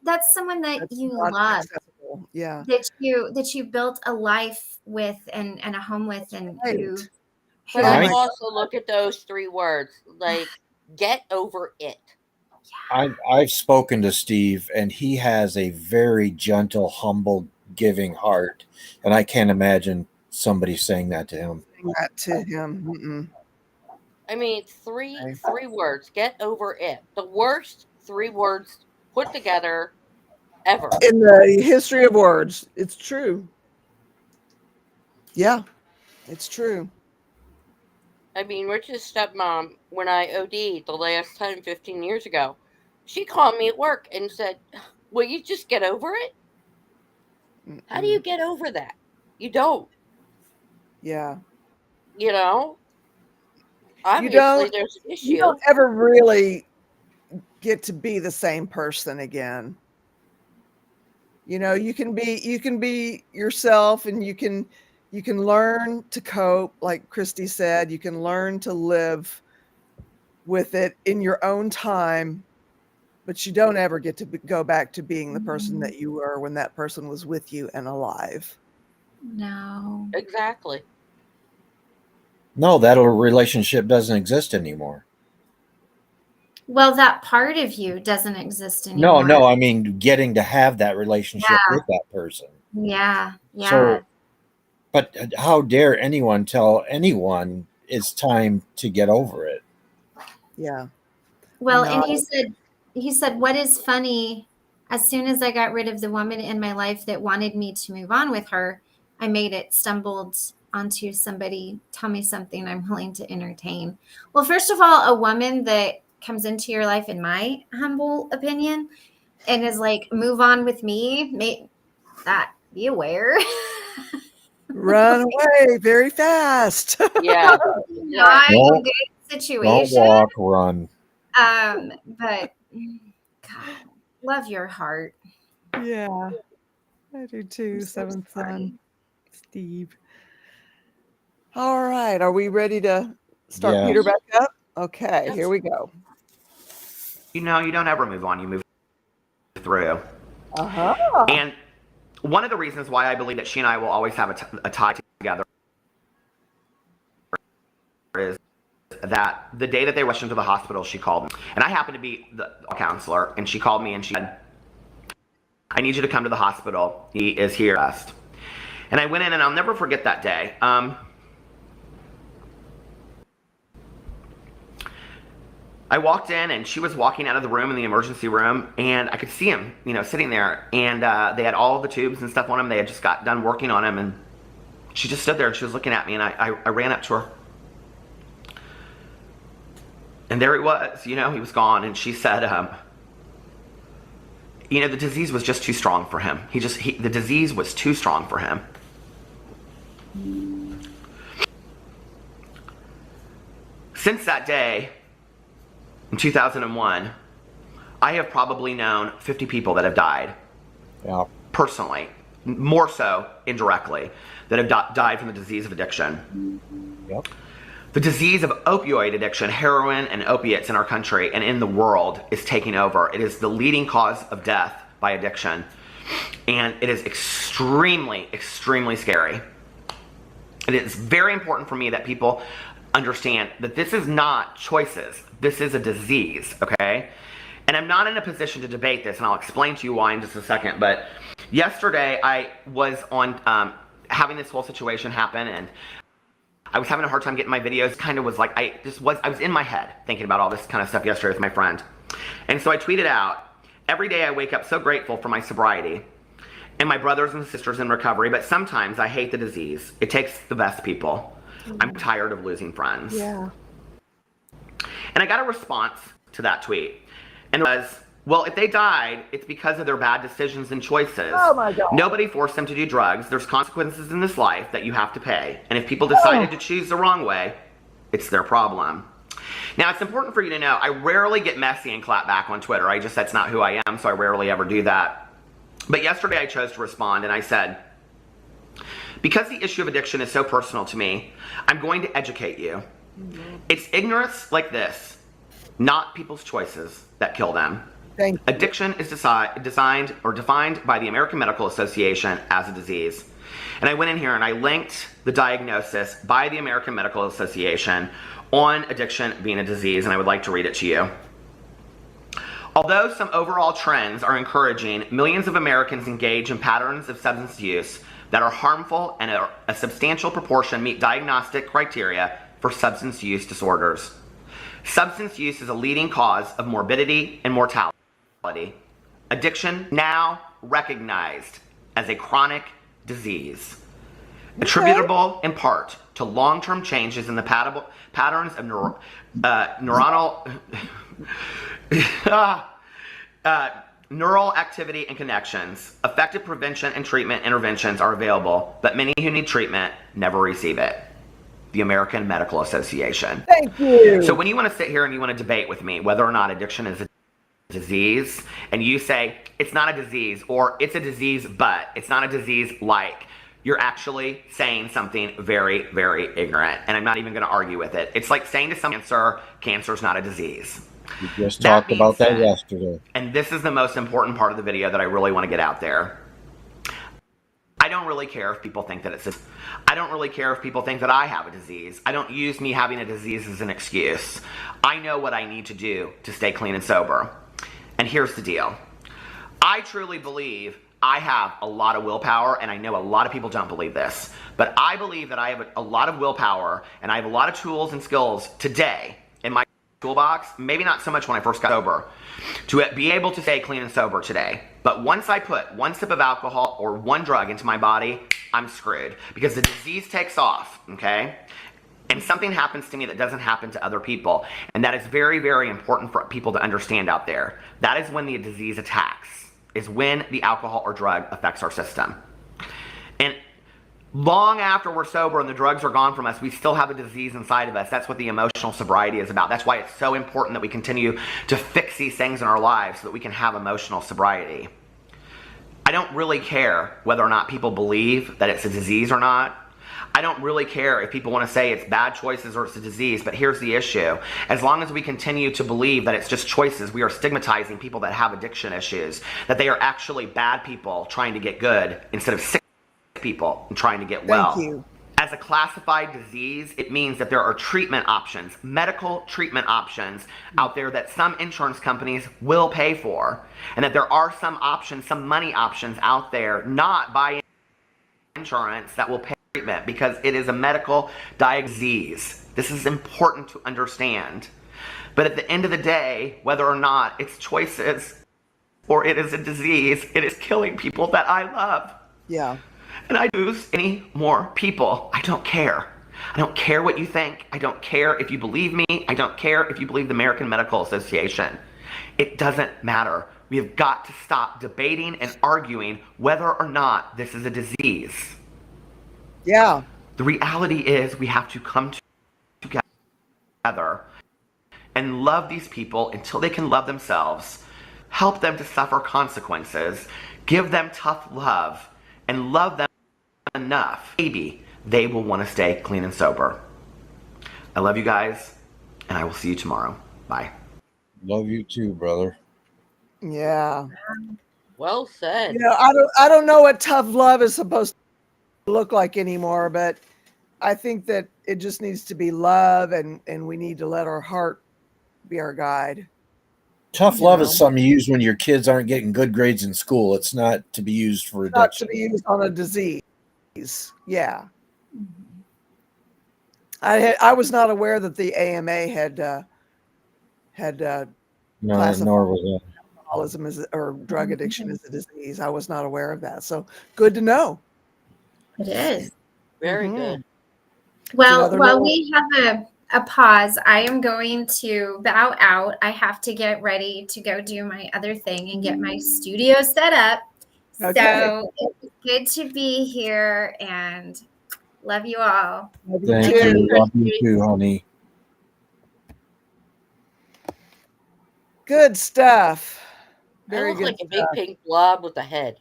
that's someone that you love. Yeah, that you built a life with and a home with, and But I also look at those 3 words, like get over it. I've spoken to Steve, and he has a very gentle, humble, giving heart, and I can't imagine somebody saying that to him. Mm-mm. I mean, three words, get over it. The worst 3 words put together ever in the history of words. It's true. Yeah, it's true. I mean, Rich's stepmom, when I OD'd the last time 15 years ago, she called me at work and said, will you just get over it? Mm-mm. How do you get over that? You don't. Yeah. Obviously there's an issue. You don't ever really get to be the same person again. You can be yourself, and you can learn to cope, like Christy said. You can learn to live with it in your own time, but you don't ever get to go back to being the person that you were when that person was with you and alive. No. Exactly. No, that relationship doesn't exist anymore. Well, that part of you doesn't exist anymore. No, I mean getting to have that relationship with that person. Yeah. So, but how dare anyone tell anyone it's time to get over it? Yeah. Well, No. and he said, what is funny, as soon as I got rid of the woman in my life that wanted me to move on with her, I stumbled onto somebody, tell me something I'm willing to entertain. Well, first of all, a woman that comes into your life, in my humble opinion, and is like, move on with me, be aware. Run away very fast. Yeah. Not a good Don't situation. walk, run. But God, love your heart. Yeah, I do too. I'm so 7th sorry. son, Steve. All right, are we ready to start Yes. Peter back up? Okay, Yes. here we go. You know, you don't ever move on, you move through. Uh-huh. And one of the reasons why I believe that she and I will always have a tie together is that the day that they rushed into the hospital, she called me. And I happened to be the counselor, and she called me and she said, I need you to come to the hospital. He is here. And I went in, and I'll never forget that day. I walked in, and she was walking out of the room, in the emergency room, and I could see him, you know, sitting there. And they had all the tubes and stuff on him. They had just got done working on him, and she just stood there, and she was looking at me, and I ran up to her. And there he was, you know, he was gone. And she said, you know, the disease was just too strong for him. The disease was too strong for him. Since that day, in 2001, I have probably known 50 people that have died. Yeah. Personally, more so indirectly, that have died from the disease of addiction. Yep. The disease of opioid addiction, heroin and opiates in our country and in the world is taking over. It is the leading cause of death by addiction. And it is extremely, extremely scary. It is very important for me that people understand that this is not choices. This is a disease, okay? And I'm not in a position to debate this, and I'll explain to you why in just a second. But yesterday I was on having this whole situation happen, and I was having a hard time getting my videos. Kind of was like, I was in my head thinking about all this kind of stuff yesterday with my friend. And so I tweeted out, every day I wake up so grateful for my sobriety and my brothers and sisters in recovery, but sometimes I hate the disease. It takes the best people. I'm tired of losing friends. Yeah. And I got a response to that tweet. And it was, well, if they died, it's because of their bad decisions and choices. Oh my God. Nobody forced them to do drugs. There's consequences in this life that you have to pay. And if people decided to choose the wrong way, it's their problem. Now, it's important for you to know, I rarely get messy and clap back on Twitter. That's not who I am, so I rarely ever do that. But yesterday I chose to respond, and I said, because the issue of addiction is so personal to me, I'm going to educate you. It's ignorance like this, not people's choices, that kill them. Addiction is defined by the American Medical Association as a disease. And I went in here and I linked the diagnosis by the American Medical Association on addiction being a disease, and I would like to read it to you. Although some overall trends are encouraging, millions of Americans engage in patterns of substance use that are harmful, and a substantial proportion meet diagnostic criteria for substance use disorders. Substance use is a leading cause of morbidity and mortality. Addiction now recognized as a chronic disease, attributable in part to long-term changes in the patterns of neural activity and connections. Effective prevention and treatment interventions are available, but many who need treatment never receive it. The American Medical Association. Thank you. So when you want to sit here and you want to debate with me whether or not addiction is a disease, and you say it's not a disease, or it's a disease but it's not a disease like, you're actually saying something very, very ignorant, and I'm not even going to argue with it. It's like saying to someone, cancer's not a disease. We just talked about that yesterday. And this is the most important part of the video that I really want to get out there. I don't really care if people think that I don't really care if people think that I have a disease. I don't use me having a disease as an excuse. I know what I need to do to stay clean and sober. And here's the deal. I truly believe I have a lot of willpower, and I know a lot of people don't believe this, but I believe that I have a lot of willpower, and I have a lot of tools and skills today in my toolbox, maybe not so much when I first got sober, to be able to stay clean and sober today. But once I put one sip of alcohol or one drug into my body, I'm screwed because the disease takes off, okay? And something happens to me that doesn't happen to other people. And that is very, very important for people to understand out there. That is when the disease attacks, is when the alcohol or drug affects our system. And long after we're sober and the drugs are gone from us, we still have a disease inside of us. That's what the emotional sobriety is about. That's why it's so important that we continue to fix these things in our lives so that we can have emotional sobriety. I don't really care whether or not people believe that it's a disease or not. I don't really care if people want to say it's bad choices or it's a disease, but here's the issue. As long as we continue to believe that it's just choices, we are stigmatizing people that have addiction issues, that they are actually bad people trying to get good instead of sick people and trying to get well. Thank you. As a classified disease, it means that there are treatment options, medical treatment options out there that some insurance companies will pay for, and that there are some options, some money options out there, not by insurance, that will pay treatment because it is a medical disease. This is important to understand. But at the end of the day, whether or not it's choices or it is a disease, it is killing people that I love. Yeah. And I lose any more people. I don't care. I don't care what you think. I don't care if you believe me. I don't care if you believe the American Medical Association. It doesn't matter. We have got to stop debating and arguing whether or not this is a disease. Yeah. The reality is we have to come together and love these people until they can love themselves, help them to suffer consequences, give them tough love, and love them enough. Maybe they will want to stay clean and sober. I love you guys, and I will see you tomorrow. Bye. Love you too, brother. Yeah. Well said. You know, I don't know what tough love is supposed to look like anymore, but I think that it just needs to be love, and we need to let our heart be our guide. Tough You love know? is something you use when your kids aaren't getting good grades in school. It's not to be used for It's not addiction. to be used on a disease. Yeah. I was not aware that the AMA had No, classified nor was alcoholism or drug addiction as a disease. I was not aware of that. So good to know. It is. Very Mhm. good. Well, another while note. we have a pause, I am going to bow out. I have to get ready to go do my other thing and get my studio set up. Okay. So it's good to be here and love you all. Love you Thank too. you. Love you too, honey. Good stuff. I Very look good like a big stuff. pink blob with a head.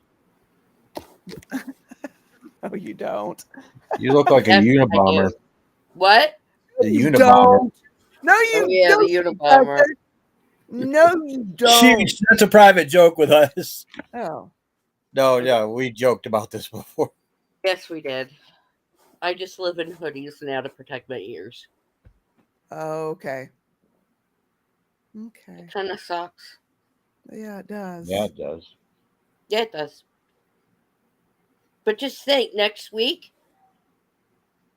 No, you don't. You look like a Yes, I Unabomber. do. What? The You Unabomber. don't. No, you Oh yeah, don't. the Unabomber. No, you don't. That's a private joke with us. Oh, No, we joked about this before. Yes, we did. I just live in hoodies now to protect my ears. okay. Okay. It kind of sucks. Yeah, it does. Yeah, it does. Yeah, it does. But just think, next week,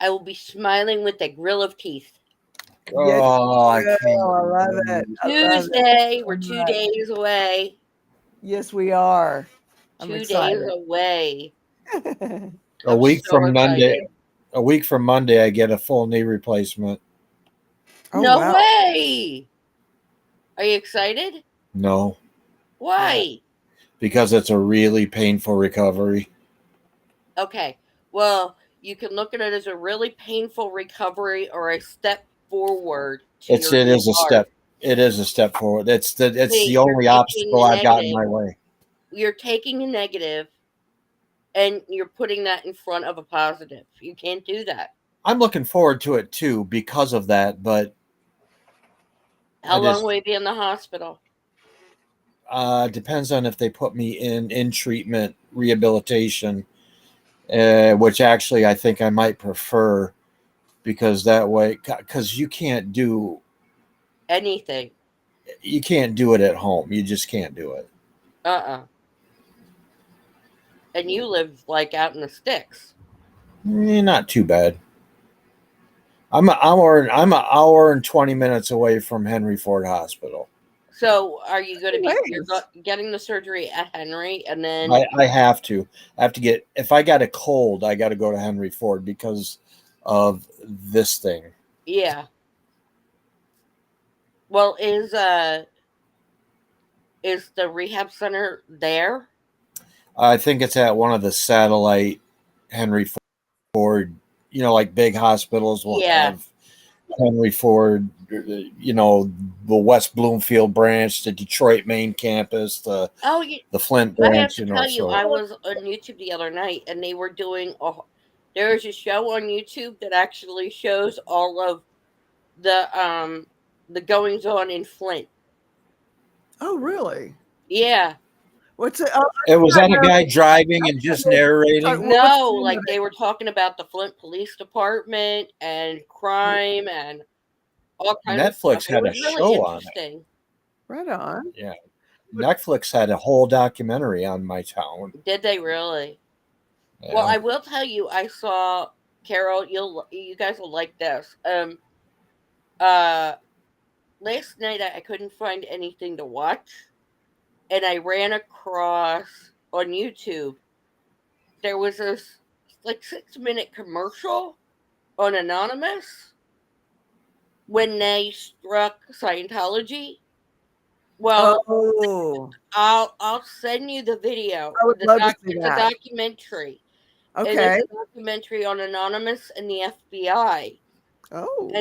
I will be smiling with a grill of teeth. Yes, Oh, I you can't. will. I love it. I love it. Tuesday, we're so 2 much. days away. Yes, we are. I'm 2 days excited. away. A I'm week so from Monday. excited. A week from Monday, I get a full knee replacement. Oh, No wow. way. Are you excited? No, Why? because it's a really painful recovery. Okay. Well, you can look at it as a really painful recovery or a step forward to It your is new a heart. step. It is a step forward. It's the See, the only you're taking obstacle the I've got in negative. my way. You're taking a negative and you're putting that in front of a positive. You can't do that. I'm looking forward to it too because of that, but How long will you be in the hospital? depends on if they put me in treatment rehabilitation, which actually I think I might prefer, because that way, because you can't do Anything. it at home. You just can't do it. And you live like out in the sticks. Not too bad. I'm an hour and 20 minutes away from Henry Ford Hospital. So are you going to be Nice. getting the surgery at Henry, and then I have to. get, if I got a cold, I got to go to Henry Ford because of this thing. yeah. Well, is the rehab center there? I think it's at one of the satellite Henry Ford, like big hospitals will Yeah. have Henry Ford, the West Bloomfield branch, the Detroit main campus, the Flint branch. I have to tell you, I was on YouTube the other night, and they were doing there's a show on YouTube that actually shows all of the goings on in Flint. Oh, really? Yeah. What's it? It was that a guy driving and just narrating? No, like they were talking about the Flint Police Department and crime and all kinds of Netflix stuff. had It was a really show on it. interesting. Right on. Yeah. Netflix had a whole documentary on my town. Did they really? Yeah. Well, I will tell you, I saw Carol. You guys will like this. Last night I couldn't find anything to watch, and I ran across on YouTube. There was this like 6-minute commercial on Anonymous when they struck Scientology. Well, I'll send you the video. I would love to see It's that. a documentary. Okay. It's a documentary on Anonymous and the FBI. Oh.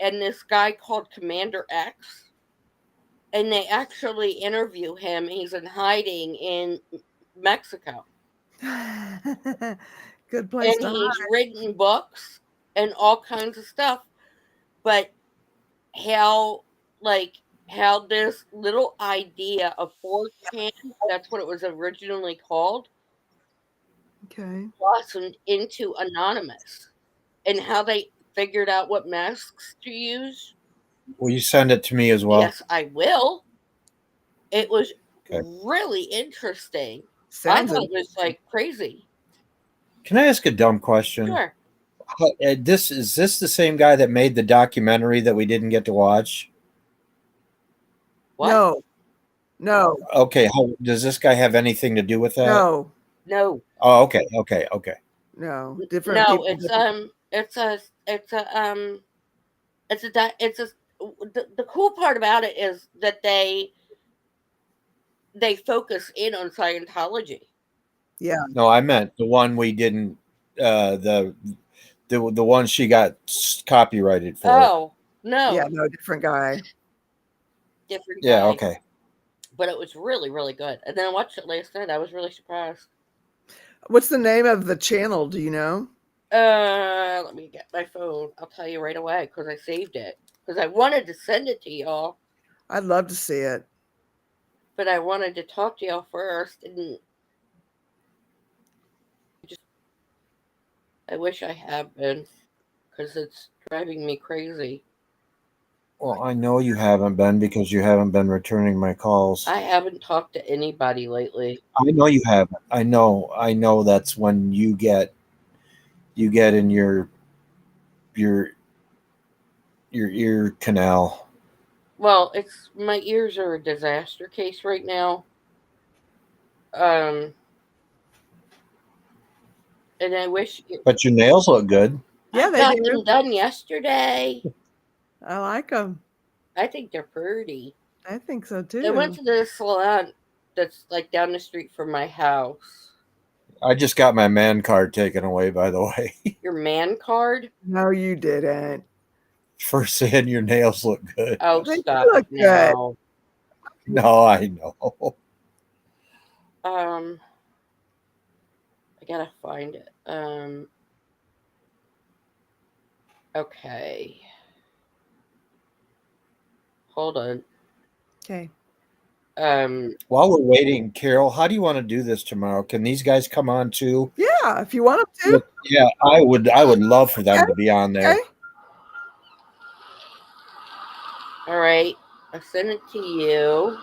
And this guy called Commander X. And they actually interview him. He's in hiding in Mexico. Good place And to he's hide. written books and all kinds of stuff. But how this little idea of 4chan, that's what it was originally called, Okay. blossomed into Anonymous, and how they figured out what masks to use. Will you send it to me as well? Yes, I will. It was really interesting. I thought it was like crazy. Can I ask a dumb question? Sure. Is this the same guy that made the documentary that we didn't get to watch? What? No. Okay. Does this guy have anything to do with that? No. Oh, okay. No. Different people. The cool part about it is that they focus in on Scientology. Yeah. No, I meant the one we didn't. The one she got copyrighted for. Oh no. Yeah. No. Different guy. Different guy. Yeah. Okay. But it was really, really good. And then I watched it last night. I was really surprised. What's the name of the channel? Do you know? Let me get my phone. I'll tell you right away because I saved it. Because I wanted to send it to y'all. I'd love to see it. But I wanted to talk to y'all first. And I wish I had been. Because it's driving me crazy. Well, I know you haven't been because you haven't been returning my calls. I haven't talked to anybody lately. I know you haven't. I know that's when you get in your ear canal. Well, my ears are a disaster case right now. And I wish. But your nails look good. Yeah, I got them done yesterday. I like them. I think they're pretty. I think so too. I went to the salon that's like down the street from my house. I just got my man card taken away, by the way. Your man card? No, you didn't. For saying your nails look good. Oh, stop it now. No, I know. I gotta find it. Okay. Hold on. Okay. While we're waiting, Carol, how do you want to do this tomorrow? Can these guys come on too? Yeah, if you want them to. Yeah, I would love for them to be on there. Okay. All right. I sent it to you.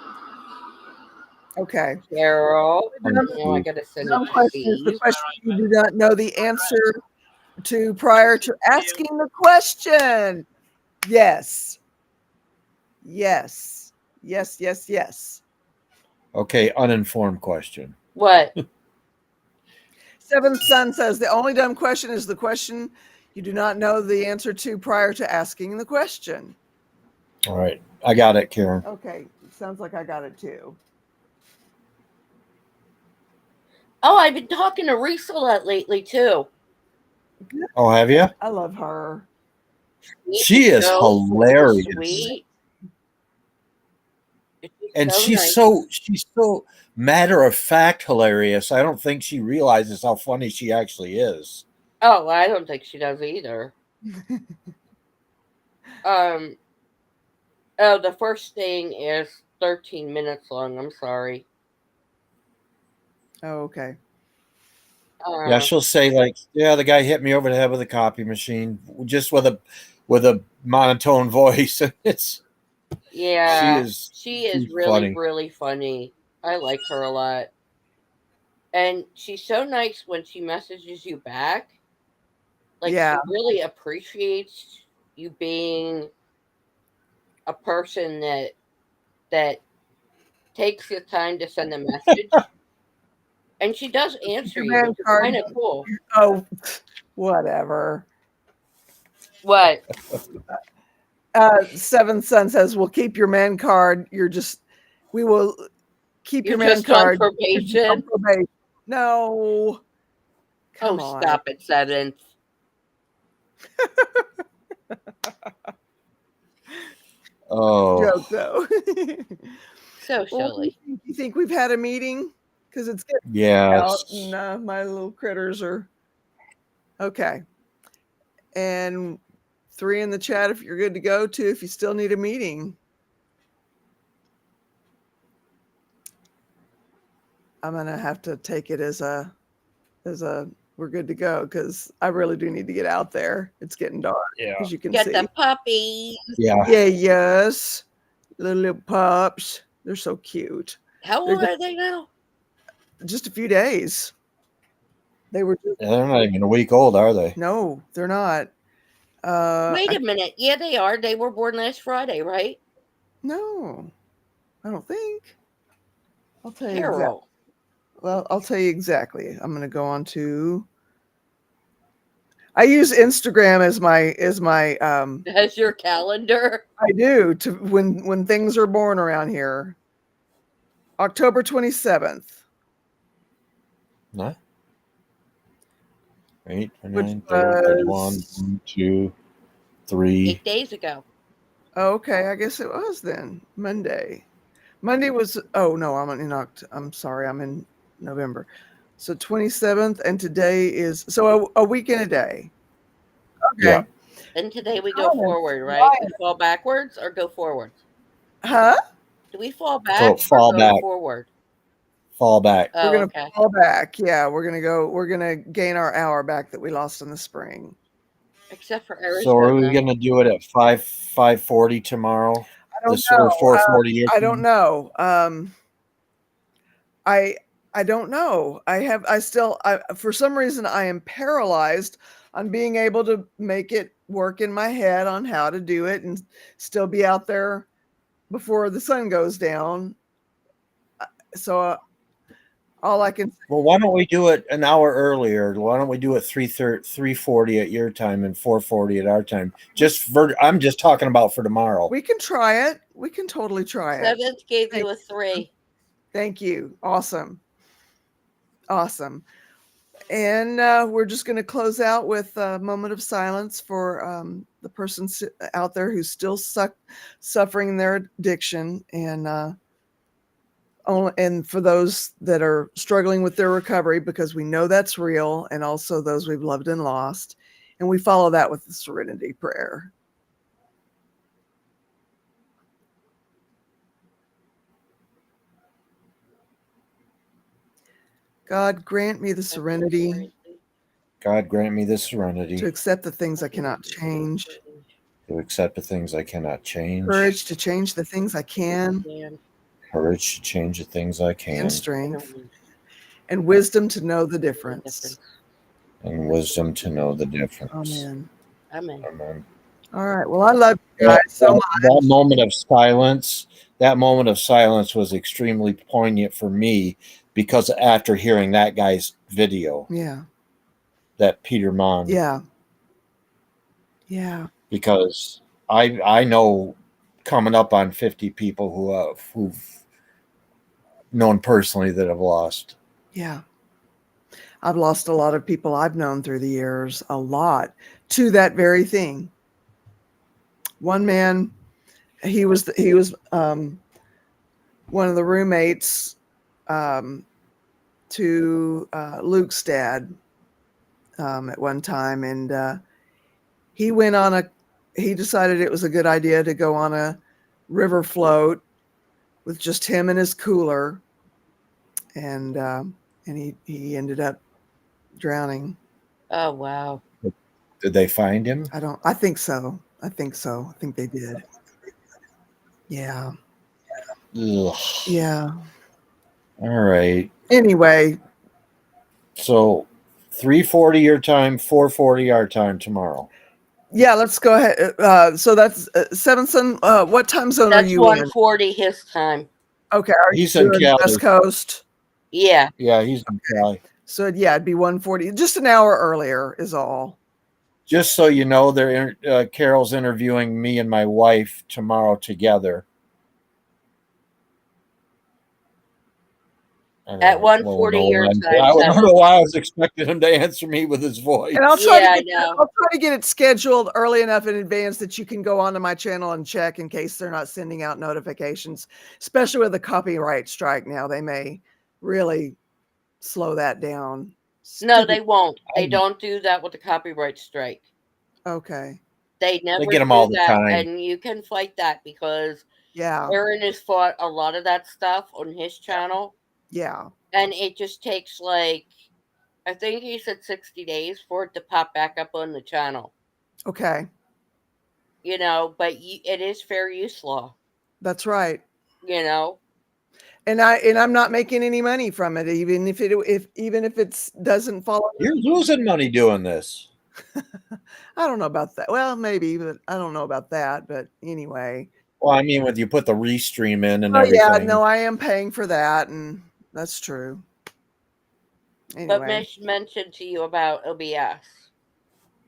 Okay. Carol. Now I gotta send it to The question you do not know the answer 2 prior to asking the question. Yes. Yes. Yes, yes, yes. Okay, uninformed question. What? Seventh Son says the only dumb question is the question you do not know the answer to prior to asking the question. All right, I got it, Karen. Okay, sounds like I got it too. Oh, I've been talking to Risa a lot lately too. Oh, have you? I love her. She is so hilarious. Sweet. And so she's so matter of fact hilarious. I don't think she realizes how funny she actually is. Oh, I don't think she does either. Oh, the first thing is 13 minutes long. I'm sorry. Oh, okay. Yeah, she'll say like, "Yeah, the guy hit me over the head with a copy machine," just with a monotone voice. It's yeah, she's really funny. really funny. I like her a lot, and she's so nice when she messages you back. Like Yeah. she really appreciates you being a person that takes the time to send a message. And she does answer you, which is kind of cool. Oh, whatever. What? Seventh Son says, "We'll keep your man card. We will keep You're your man just card." on probation? No. Come on. Stop it, Seventh. Oh, joke though. So silly. You think we've had a meeting? Because it's getting yeah. out and my little critters are okay. And 3 in the chat if you're good to go. 2 if you still need a meeting. I'm gonna have to take it as a we're good to go because I really do need to get out there. It's getting dark, as you can see. Get the puppies. Yeah. Yeah, yes. Little pups. They're so cute. How old are they now? Just a few days. They were just, They're not even a week old, are they? no, they're not. Wait a minute. Yeah, they are. They were born last Friday, right? No, I don't think. I'll tell you exactly. Carol. Well, I'll tell you exactly. I'm going to go on to. I use Instagram as my As your calendar. I do to when things are born around here. October 27th. No. 8, 9, 30, was 31, 1, 2, 3. 8 days ago. Okay, I guess it was then Monday. Monday was. Oh no, I'm sorry, I'm in November. So 27th, and today is a week and a day. Okay. Yeah. And today we go forward, right? We fall backwards or go forwards? Huh? Do we fall back Fall or go back. forward? Fall back. We're gonna fall back. Yeah, we're gonna gain our hour back that we lost in the spring. Except for Arizona. So are we gonna do it at 5:40 tomorrow? I don't know. 4:40. I don't know. I don't know. For some reason I am paralyzed on being able to make it work in my head on how to do it and still be out there before the sun goes down. So all I can. Well, why don't we do it an hour earlier? Why don't we do it 3:40 at your time and 4:40 at our time? I'm just talking about for tomorrow. We can try it. We can totally try it. Seventh gave you a 3. Thank you. Awesome. And we're just going to close out with a moment of silence for the person out there who's still suffering their addiction, and for those that are struggling with their recovery, because we know that's real, and also those we've loved and lost. And we follow that with the Serenity Prayer. God, grant me the serenity. God, grant me the serenity. To accept the things I cannot change. To accept the things I cannot change. Courage to change the things I can. Courage to change the things I can. And strength. And wisdom to know the difference. and wisdom to know the difference. Amen. Amen. Amen. All right. Well, I love you guys so much. That moment of silence was extremely poignant for me because after hearing that guy's video, Yeah. that Peter Monn, Yeah. Yeah. because I know coming up on 50 people who've known personally that have lost. Yeah. I've lost a lot of people I've known through the years, a lot, to that very thing. One man, he was one of the roommates to Luke's dad at one time, and he decided it was a good idea to go on a river float with just him and his cooler, and he ended up drowning. Oh, wow. Did they find him? I think so. I think they did. Yeah. Ugh. Yeah. All right. Anyway. So 3:40 your time, 4:40 our time tomorrow. Yeah, let's go ahead. So that's Sevenson. What time zone are you in? That's 1:40 his time. Okay. He's in Cali. West Coast? Yeah. Yeah, he's in Cali. So yeah, it'd be 1:40. Just an hour earlier is all. Just so you know, Carol's interviewing me and my wife tomorrow together. At 1:40 your time. I don't know why I was expecting him to answer me with his voice. And I'll try to get it scheduled early enough in advance that you can go onto my channel and check in case they're not sending out notifications, especially with the copyright strike now. They may really slow that down. No, they won't. They don't do that with the copyright strike. Okay. They never get them do all the that, time. and you can fight that because yeah, Aaron has fought a lot of that stuff on his channel. Yeah. And it just takes I think he said 60 days for it to pop back up on the channel. Okay. But it is fair use law. That's right. And I'm not making any money from it, even if it doesn't follow. You're losing money doing this. I don't know about that. Well, maybe, but I don't know about that. But anyway. Well, I mean, when you put the restream in and everything. Yeah, no, I am paying for that, and that's true. Anyway. But Mish mentioned to you about OBS.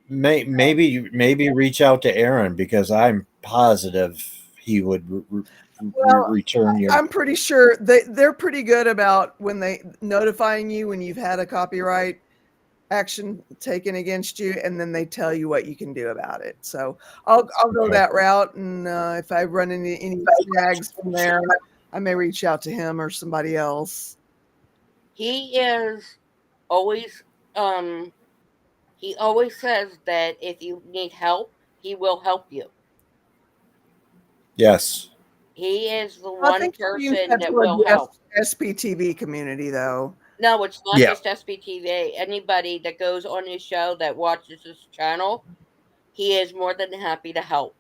Maybe reach out to Aaron because I'm positive he would return your. I'm pretty sure they're pretty good about when they notifying you when you've had a copyright action taken against you, and then they tell you what you can do about it. So I'll go that route, and if I run into any snags from there, I may reach out to him or somebody else. He is always he always says that if you need help, he will help you. Yes. He is the one person that will help. SPTV community, though. No, it's not just SPTV. Anybody that goes on his show that watches his channel, he is more than happy to help.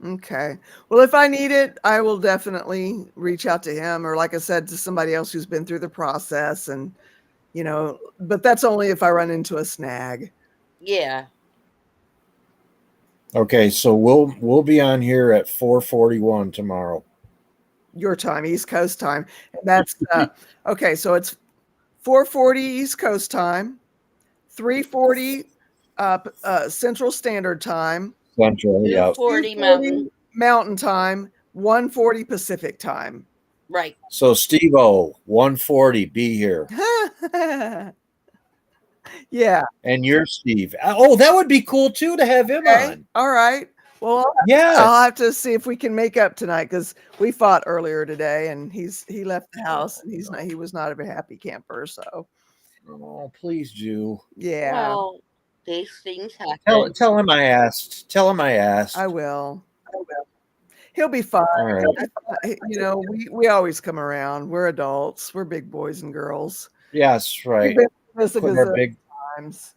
Okay. Well, if I need it, I will definitely reach out to him, or like I said, to somebody else who's been through the process, and but that's only if I run into a snag. Yeah. Okay, so we'll be on here at 4:41 tomorrow. Your time, East Coast time. And that's okay. So it's 4:40 East Coast time, 3:40 Central Standard Time, Central, yeah, 2:40 Mountain Time, 1:40 Pacific Time. Right. So Steve-O, 1:40, be here. Yeah. And you're Steve. Oh, that would be cool too to have him on. All right. Well, I'll have to see if we can make up tonight, because we fought earlier today, and he left the house, and he was not a happy camper. So, oh, please do. Yeah. Well, these things happen. Tell him I asked. Tell him I asked. I will. He'll be fine. All right. We always come around. We're adults. We're big boys and girls. Yes, right. Put our big times.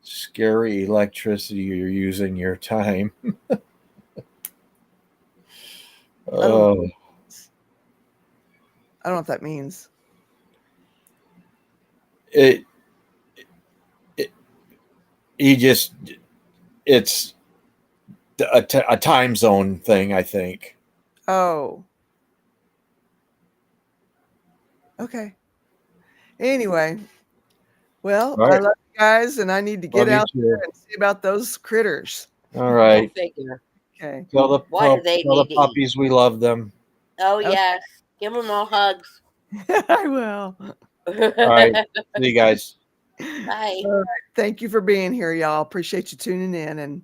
Scary electricity you're using your time. Oh. I don't know what that means. it's a time zone thing, I think. Oh. Okay. Anyway, well, All I right. love you guys, and I need to get Love you out too. there and see about those critters. All Go right. figure. Okay. Why do they Tell the need to eat? puppies we love them. Oh, Okay. yes. Give them all hugs. I will. All right. See you guys. Bye. All right. Thank you for being here, y'all. Appreciate you tuning in, and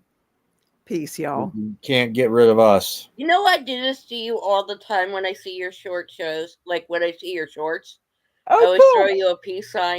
peace, y'all. You can't get rid of us. You know I do this to you all the time when I see your short shows. Like when I see your shorts. I Oh, always cool. throw you a peace sign.